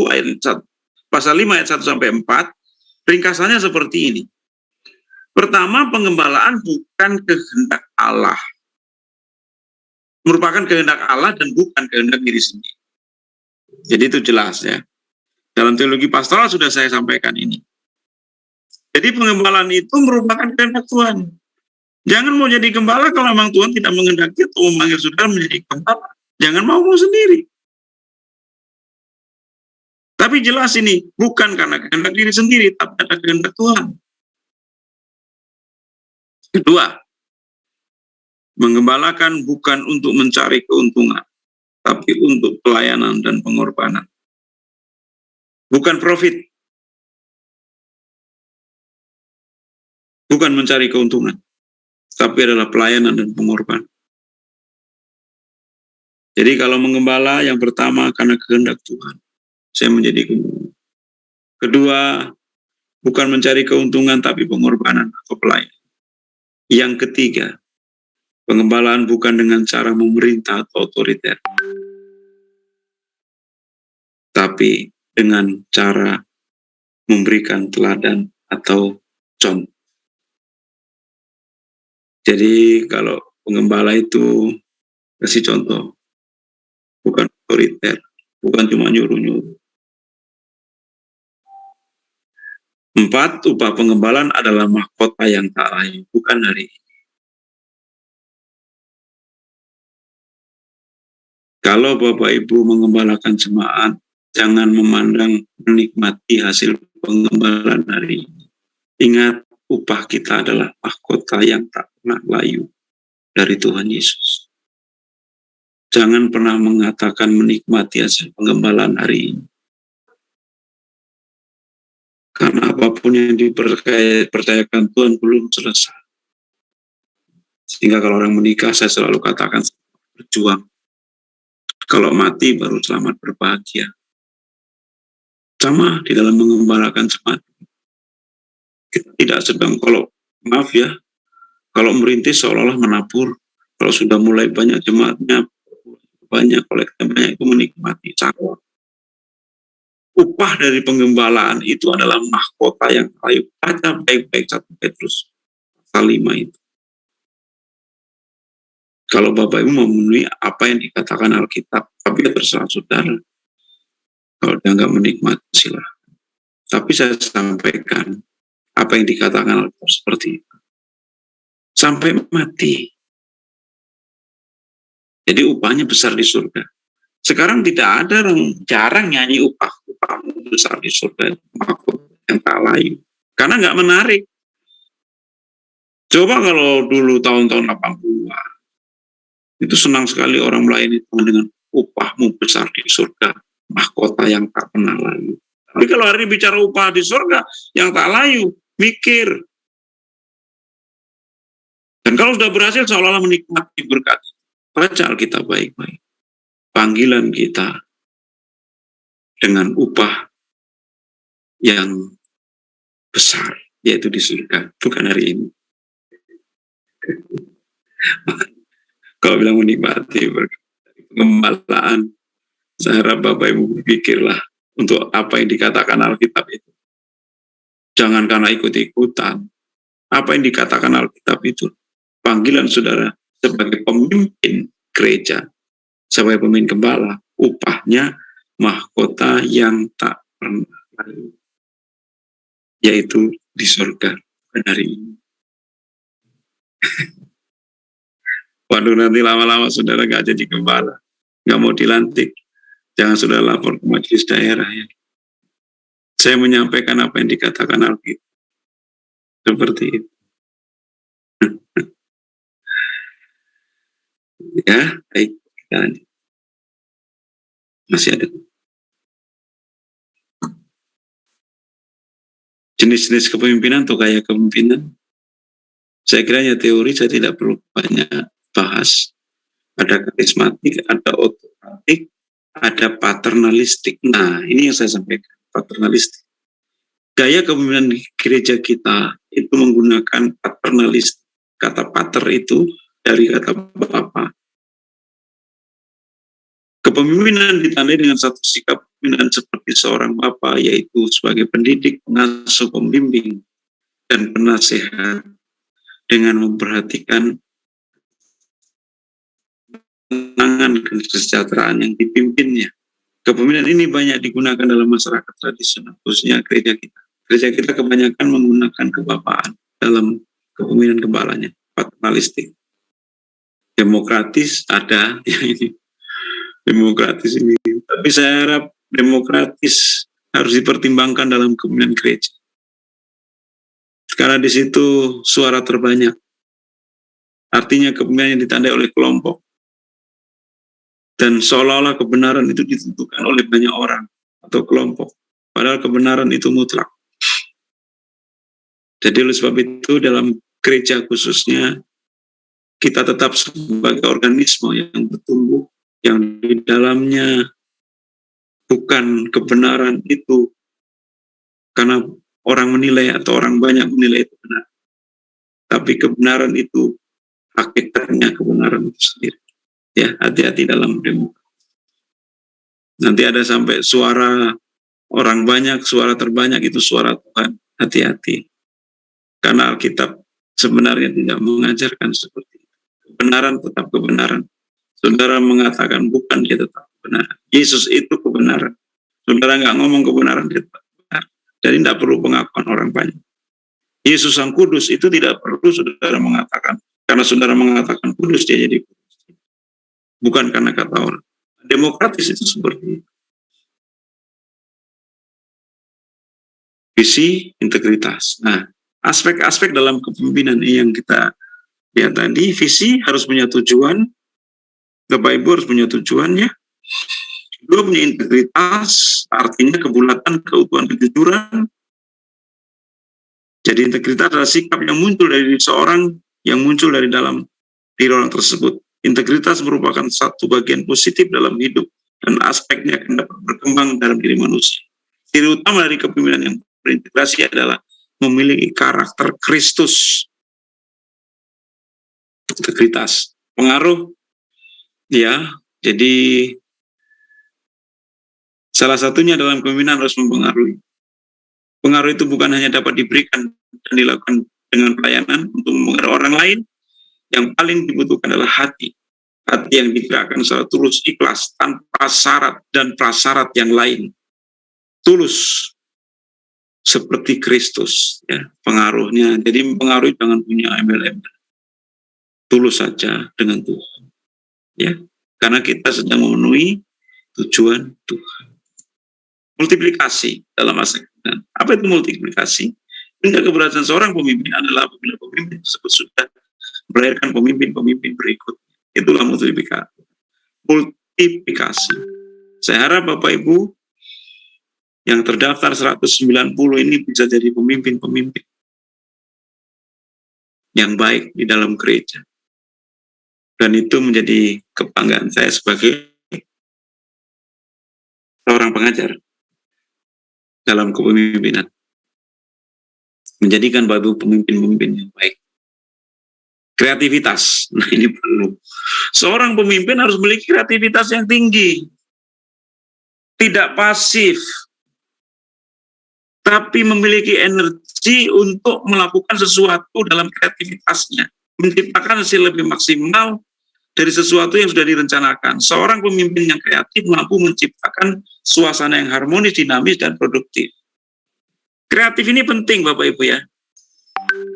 ayat 1, pasal 5 ayat 1 sampai 4, ringkasannya seperti ini. Pertama, pengembalaan bukan kehendak Allah. Merupakan kehendak Allah dan bukan kehendak diri sendiri. Jadi itu jelas ya. Dalam teologi pastoral sudah saya sampaikan ini. Jadi pengembalaan itu merupakan kehendak Tuhan. Jangan mau jadi gembala kalau memang Tuhan tidak menghendaki atau memanggil saudara menjadi gembala. Jangan mau sendiri. Tapi jelas ini, bukan karena kehendak diri sendiri, tapi ada kehendak Tuhan. Kedua, menggembalakan bukan untuk mencari keuntungan, tapi untuk pelayanan dan pengorbanan. Bukan profit. Bukan mencari keuntungan, tapi adalah pelayanan dan pengorbanan. Jadi kalau menggembala, yang pertama karena kehendak Tuhan. Saya menjadi gembala. Kedua, bukan mencari keuntungan, tapi pengorbanan atau pelayanan. Yang ketiga, pengembalaan bukan dengan cara memerintah atau otoriter, tapi dengan cara memberikan teladan atau contoh. Jadi kalau pengembala itu kasih contoh, bukan otoriter, bukan cuma nyuruh-nyuruh. 4, upah pengembalaan adalah mahkota yang tak layu, bukan hari ini. Kalau Bapak Ibu mengembalakan jemaat, Jangan memandang menikmati hasil pengembalaan hari ini. Ingat, upah kita adalah mahkota yang tak pernah layu dari Tuhan Yesus. Jangan pernah mengatakan menikmati hasil pengembalaan hari ini. Karena apapun yang dipercayakan Tuhan belum selesai. Sehingga kalau orang menikah, saya selalu katakan berjuang. Kalau mati baru selamat berbahagia. Sama di dalam mengembalakan jemaat. Kita tidak sedang, kalau maaf ya, kalau merintis seolah-olah menabur. Kalau sudah mulai banyak jemaatnya, banyak kolektifnya itu menikmati cakwa. Upah dari penggembalaan itu adalah mahkota yang layu. Baca baik-baik 1 Petrus pasal 5 itu. Kalau Bapak Ibu memenuhi apa yang dikatakan Alkitab, tapi ya terserah saudara. Kalau dia nggak menikmati, silahkan. Tapi saya sampaikan apa yang dikatakan Alkitab seperti itu. Sampai mati. Jadi upahnya besar di surga. Sekarang tidak ada orang, jarang nyanyi upah besar di surga, mahkota yang tak layu. Karena nggak menarik. Coba kalau dulu tahun-tahun 80-an, itu senang sekali orang melayani Tuhan dengan upahmu besar di surga, mahkota yang tak pernah layu. Tapi kalau hari ini bicara upah di surga yang tak layu, mikir. Dan kalau sudah berhasil seolah-olah menikmati berkat. Baca Alkitab baik-baik. Panggilan kita dengan upah yang besar, yaitu di surga, bukan hari ini. Kalau bilang menikmati berkat pengembalaan, saya harap Bapak Ibu berpikirlah untuk apa yang dikatakan Alkitab itu. Jangan karena ikut-ikutan. Apa yang dikatakan Alkitab itu, panggilan saudara sebagai pemimpin gereja, sebagai pemimpin gembala, upahnya mahkota yang tak pernah layu, yaitu di surga hari ini. Waduh, nanti lama-lama saudara gak jadi gembala, gak mau dilantik, jangan saudara lapor ke majelis daerah ya. Saya menyampaikan apa yang dikatakan Alkitab. Seperti itu. Ya, baik. Kita lanjut. Masih ada. Jenis-jenis kepemimpinan atau gaya kepemimpinan. Saya kira ya teori saya tidak perlu banyak bahas. Ada karismatik, ada otokratik, ada paternalistik. Nah, ini yang saya sampaikan, paternalistik. Gaya kepemimpinan di gereja kita itu menggunakan paternalistik. Kata pater itu dari kata Bapa. Kepemimpinan ditandai dengan satu sikap kepemimpinan seperti seorang bapa, yaitu sebagai pendidik, pengasuh, pembimbing, dan penasehat dengan memperhatikan kemenangan dan kesejahteraan yang dipimpinnya. Kepemimpinan ini banyak digunakan dalam masyarakat tradisional, khususnya gereja kita. Gereja kita kebanyakan menggunakan kebapaan dalam kepemimpinan gembalanya, paternalistik. Demokratis ada, ya ini. Demokratis ini, tapi saya harap demokratis harus dipertimbangkan dalam kepemimpinan gereja. Karena di situ suara terbanyak. Artinya kepemimpinan yang ditandai oleh kelompok. Dan seolah-olah kebenaran itu ditentukan oleh banyak orang atau kelompok. Padahal kebenaran itu mutlak. Jadi oleh sebab itu dalam gereja khususnya, kita tetap sebagai organisme yang bertumbuh, yang di dalamnya bukan kebenaran itu karena orang menilai atau orang banyak menilai itu benar. Tapi kebenaran itu hakikatnya kebenaran itu sendiri. Ya, hati-hati dalam demokrasi. Nanti ada sampai suara orang banyak, suara terbanyak itu suara Tuhan. Hati-hati. Karena Alkitab sebenarnya tidak mengajarkan seperti itu. Kebenaran tetap kebenaran. Saudara mengatakan bukan, dia tetap benar. Yesus itu kebenaran. Saudara nggak ngomong kebenaran, dia tetap benar. Jadi tidak perlu pengakuan orang banyak. Yesus Sang Kudus itu tidak perlu saudara mengatakan. Karena saudara mengatakan kudus, dia jadi kudus. Bukan karena kata orang. Demokratis itu seperti itu. visi, integritas. Nah, aspek-aspek dalam kepemimpinan ini yang kita lihat tadi. Visi harus punya tujuan, Bapak Ibu harus punya tujuan ya. Kedua, punya integritas, artinya kebulatan, keutuhan, kejujuran. Jadi integritas adalah sikap yang muncul dari diri seorang, yang muncul dari dalam diri orang tersebut. Integritas merupakan satu bagian positif dalam hidup, dan aspeknya akan dapat berkembang dalam diri manusia. Ciri utama dari kepemimpinan yang berintegrasi adalah memiliki karakter Kristus. Integritas, pengaruh, ya. Jadi salah satunya dalam kepemimpinan harus mempengaruhi. Pengaruh itu bukan hanya dapat diberikan dan dilakukan dengan pelayanan untuk mempengaruhi orang lain. Yang paling dibutuhkan adalah hati. Hati yang digerakkan secara tulus, ikhlas, tanpa syarat dan prasyarat yang lain. Tulus, seperti Kristus, ya, pengaruhnya. Jadi mempengaruhi jangan punya embel-embel. Tulus saja dengan Tuhan. Ya, karena kita sedang memenuhi tujuan Tuhan. Multiplikasi dalam aspek. Apa itu multiplikasi? Tingkat keberhasilan seorang pemimpin adalah apabila pemimpin tersebut sudah melahirkan pemimpin-pemimpin berikut. Itulah multiplikasi. Multiplikasi. Saya harap Bapak Ibu yang terdaftar 190 ini bisa jadi pemimpin-pemimpin yang baik di dalam gereja. Dan itu menjadi kebanggaan saya sebagai seorang pengajar dalam kepemimpinan. Menjadikan Bapak Ibu pemimpin-pemimpin yang baik. Kreativitas, nah ini perlu. Seorang pemimpin harus memiliki kreativitas yang tinggi. Tidak pasif, tapi memiliki energi untuk melakukan sesuatu dalam kreativitasnya. Menciptakan hasil lebih maksimal dari sesuatu yang sudah direncanakan. Seorang pemimpin yang kreatif mampu menciptakan suasana yang harmonis, dinamis, dan produktif. Kreatif ini penting Bapak Ibu ya.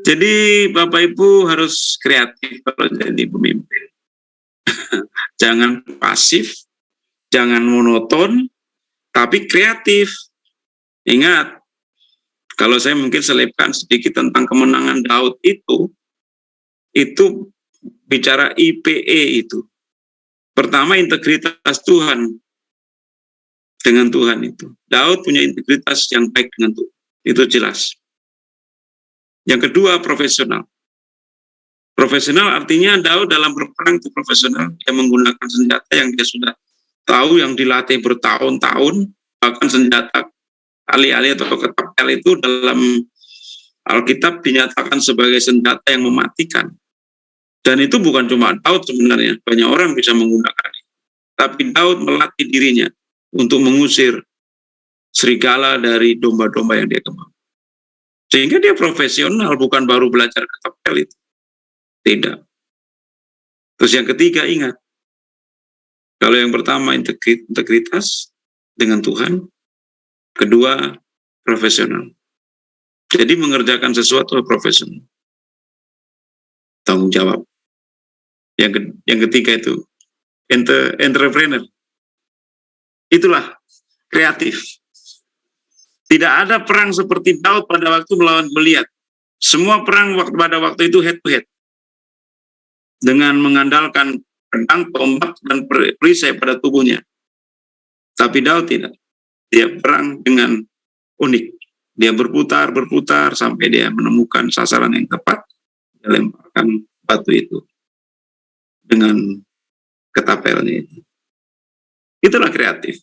Jadi Bapak Ibu harus kreatif kalau jadi pemimpin. Jangan pasif, jangan monoton, tapi kreatif. Ingat, kalau saya mungkin selipkan sedikit tentang kemenangan Daud itu bicara IPE itu. Pertama, integritas Tuhan dengan Tuhan itu. Daud punya integritas yang baik dengan Tuhan. Itu jelas. Yang kedua, profesional. Profesional artinya Daud dalam berperang itu profesional. Dia menggunakan senjata yang dia sudah tahu, yang dilatih bertahun-tahun. Bahkan senjata alih-alih atau ketapel itu dalam Alkitab dinyatakan sebagai senjata yang mematikan. Dan itu bukan cuma Daud sebenarnya. Banyak orang bisa menggunakannya. Tapi Daud melatih dirinya untuk mengusir serigala dari domba-domba yang dia kembang. Sehingga dia profesional, bukan baru belajar ketapel itu. Tidak. Terus yang ketiga, ingat. Kalau yang pertama integritas dengan Tuhan. Kedua, profesional. Jadi mengerjakan sesuatu profesional. Tanggung jawab. Yang ketiga itu, entrepreneur. Itulah kreatif. Tidak ada perang seperti Daud pada waktu melawan Goliat. Semua perang pada waktu itu head to head. Dengan mengandalkan pedang, tombak, dan perisai pada tubuhnya. Tapi Daud tidak. Dia perang dengan unik. Dia berputar sampai dia menemukan sasaran yang tepat. Dia lemparkan batu itu dengan ketapelnya itu. Itulah kreatif.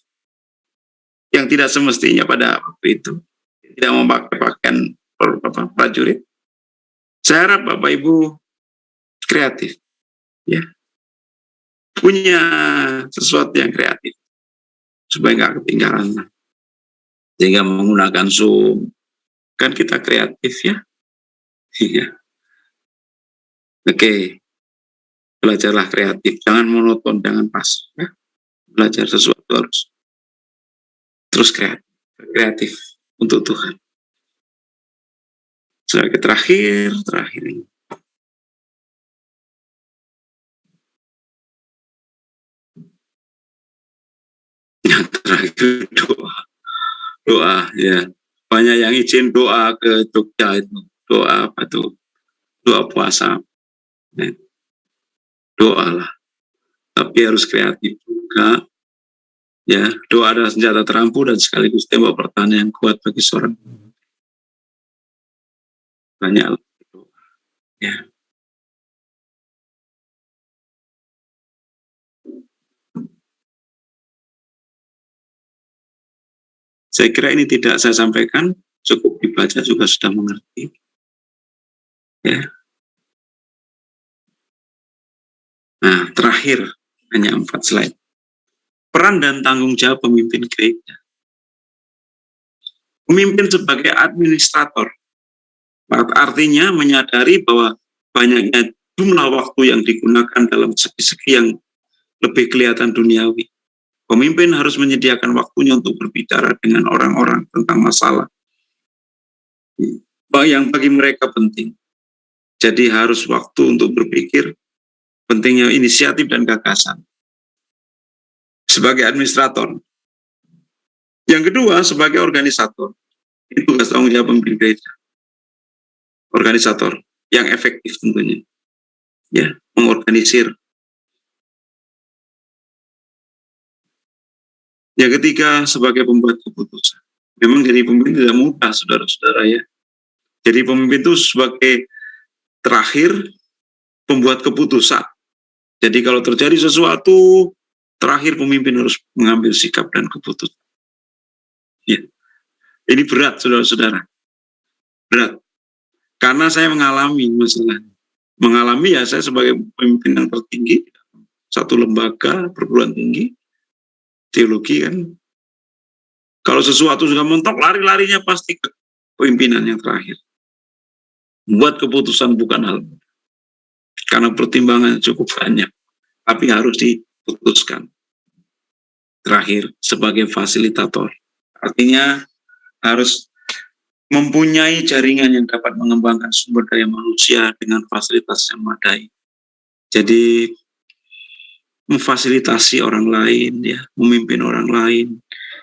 Yang tidak semestinya pada waktu itu. Tidak memakai pakaian prajurit. Saya harap Bapak Ibu kreatif. Ya. Punya sesuatu yang kreatif. Supaya nggak ketinggalan. Sehingga menggunakan Zoom. Kan kita kreatif ya. Iya. Oke. Belajarlah kreatif. Jangan monoton, jangan pasif. Ya. Belajar sesuatu harus terus kreatif untuk Tuhan. Sebagai terakhir ini. Yang terakhir doa ya. Banyak yang izin doa ke Jogja itu, doa apa tuh? Doa puasa. Doa lah. Tapi harus kreatif juga. Ya, doa adalah senjata terampuh dan sekaligus tembok pertahanan yang kuat bagi seorang. Banyak lah. Ya. Saya kira ini tidak saya sampaikan, cukup dibaca juga sudah mengerti. Ya. Nah, terakhir hanya 4 slide. Peran dan tanggung jawab pemimpin gereja. Pemimpin sebagai administrator, artinya menyadari bahwa banyaknya jumlah waktu yang digunakan dalam segi-segi yang lebih kelihatan duniawi. Pemimpin harus menyediakan waktunya untuk berbicara dengan orang-orang tentang masalah yang bagi mereka penting. Jadi harus waktu untuk berpikir, pentingnya inisiatif dan gagasan. Sebagai administrator. Yang kedua, sebagai organisator. Itu tugas tanggung jawab pemimpin gereja. Organisator yang efektif tentunya. Ya, mengorganisir. Yang ketiga, sebagai pembuat keputusan. Memang jadi pemimpin tidak mudah, saudara-saudara ya. Jadi pemimpin itu sebagai terakhir pembuat keputusan. Jadi kalau terjadi sesuatu, terakhir pemimpin harus mengambil sikap dan keputusan. Ya. Ini berat, saudara-saudara. Berat. Karena saya mengalami masalah. Mengalami ya saya sebagai pemimpin yang tertinggi, satu lembaga perguruan tinggi, teologi kan. Kalau sesuatu sudah mentok, lari-larinya pasti ke pimpinan yang terakhir. Buat keputusan bukan hal mudah. Karena pertimbangan cukup banyak. Tapi harus diputuskan. Terakhir, sebagai fasilitator. Artinya harus mempunyai jaringan yang dapat mengembangkan sumber daya manusia dengan fasilitas yang memadai. Jadi, memfasilitasi orang lain, ya, memimpin orang lain.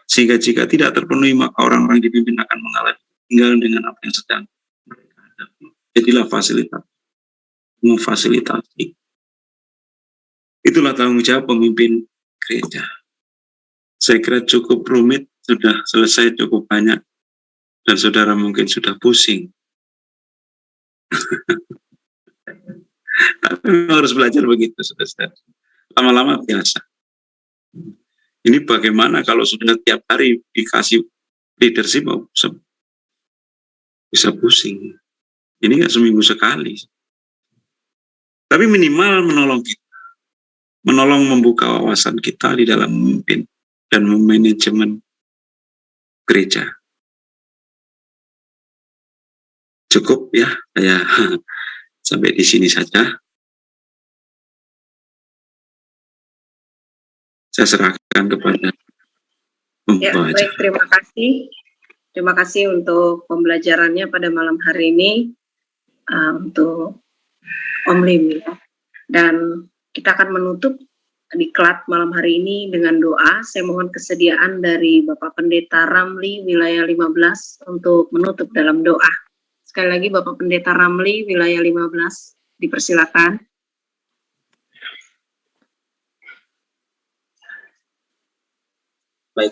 Sehingga jika tidak terpenuhi, maka orang-orang dipimpin akan mengalami tinggal dengan apa yang sedang mereka hadapi. Jadilah fasilitator. Memfasilitasi. Itulah tanggung jawab pemimpin gereja. Saya kira cukup rumit, sudah selesai cukup banyak, dan saudara mungkin sudah pusing. Tapi harus belajar begitu, saudara. Lama-lama biasa. Ini bagaimana kalau sudah tiap hari dikasih leadership, bisa pusing. Ini nggak seminggu sekali. Tapi minimal menolong kita. Menolong membuka wawasan kita di dalam memimpin dan memanajemen gereja. Cukup ya, saya sampai di sini saja. Saya serahkan kepada pembaca. Ya, baik, terima kasih. Terima kasih untuk pembelajarannya pada malam hari ini untuk Om Lim ya. Dan kita akan menutup diklat malam hari ini dengan doa. Saya mohon kesediaan dari Bapak Pendeta Ramli wilayah 15 untuk menutup dalam doa. Sekali lagi Bapak Pendeta Ramli wilayah 15, dipersilakan. Baik.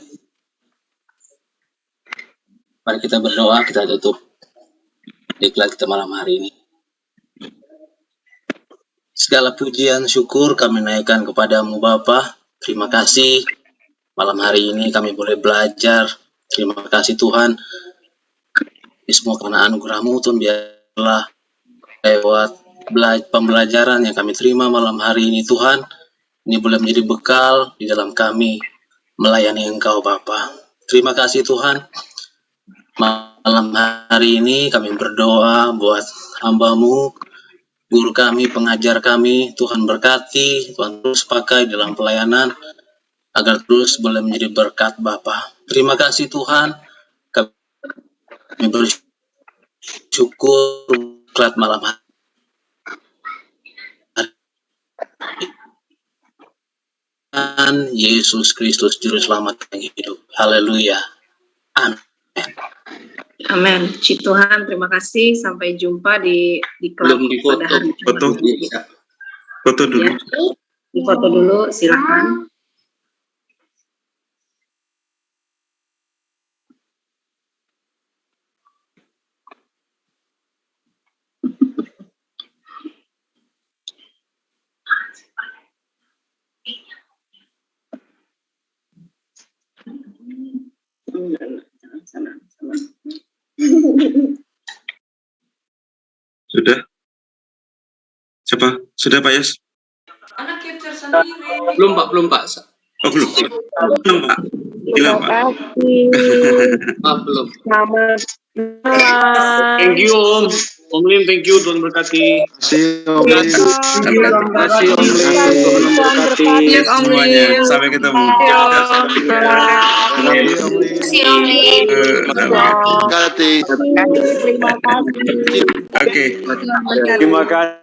Mari kita berdoa, kita tutup diklat kita malam hari ini. Segala pujian syukur kami naikkan kepadamu Bapa. Terima kasih malam hari ini kami boleh belajar. Terima kasih Tuhan. Ini semua karena anugerah-Mu Tuhan, biarlah lewat pembelajaran yang kami terima malam hari ini Tuhan, ini boleh menjadi bekal di dalam kami melayani Engkau Bapa. Terima kasih Tuhan. Malam hari ini kami berdoa buat hamba-Mu, guru kami, pengajar kami, Tuhan berkati, Tuhan terus pakai dalam pelayanan, agar terus boleh menjadi berkat Bapa. Terima kasih Tuhan, kami bersyukur diklat malam hari. Yesus Kristus Juru Selamat yang hidup. Haleluya. Amin. Amin. Puji Tuhan, terima kasih. Sampai jumpa di kelas Belum difoto. pada hari Jumat. Foto. Bisa. Foto dulu. Ya, difoto dulu, silakan. Sudah? Siapa? Sudah Pak Yas? Anak capture sendiri. Belum Pak. Oh belum. Belum Pak. Bilang Pak. Belum. Selamat Thank you Om Lim, thank you, Tuhan berkati. Terima kasih Om Lim, Tuhan berkati. semuanya. Sampai ketemu. Terima kasih. Oke. Terima kasih.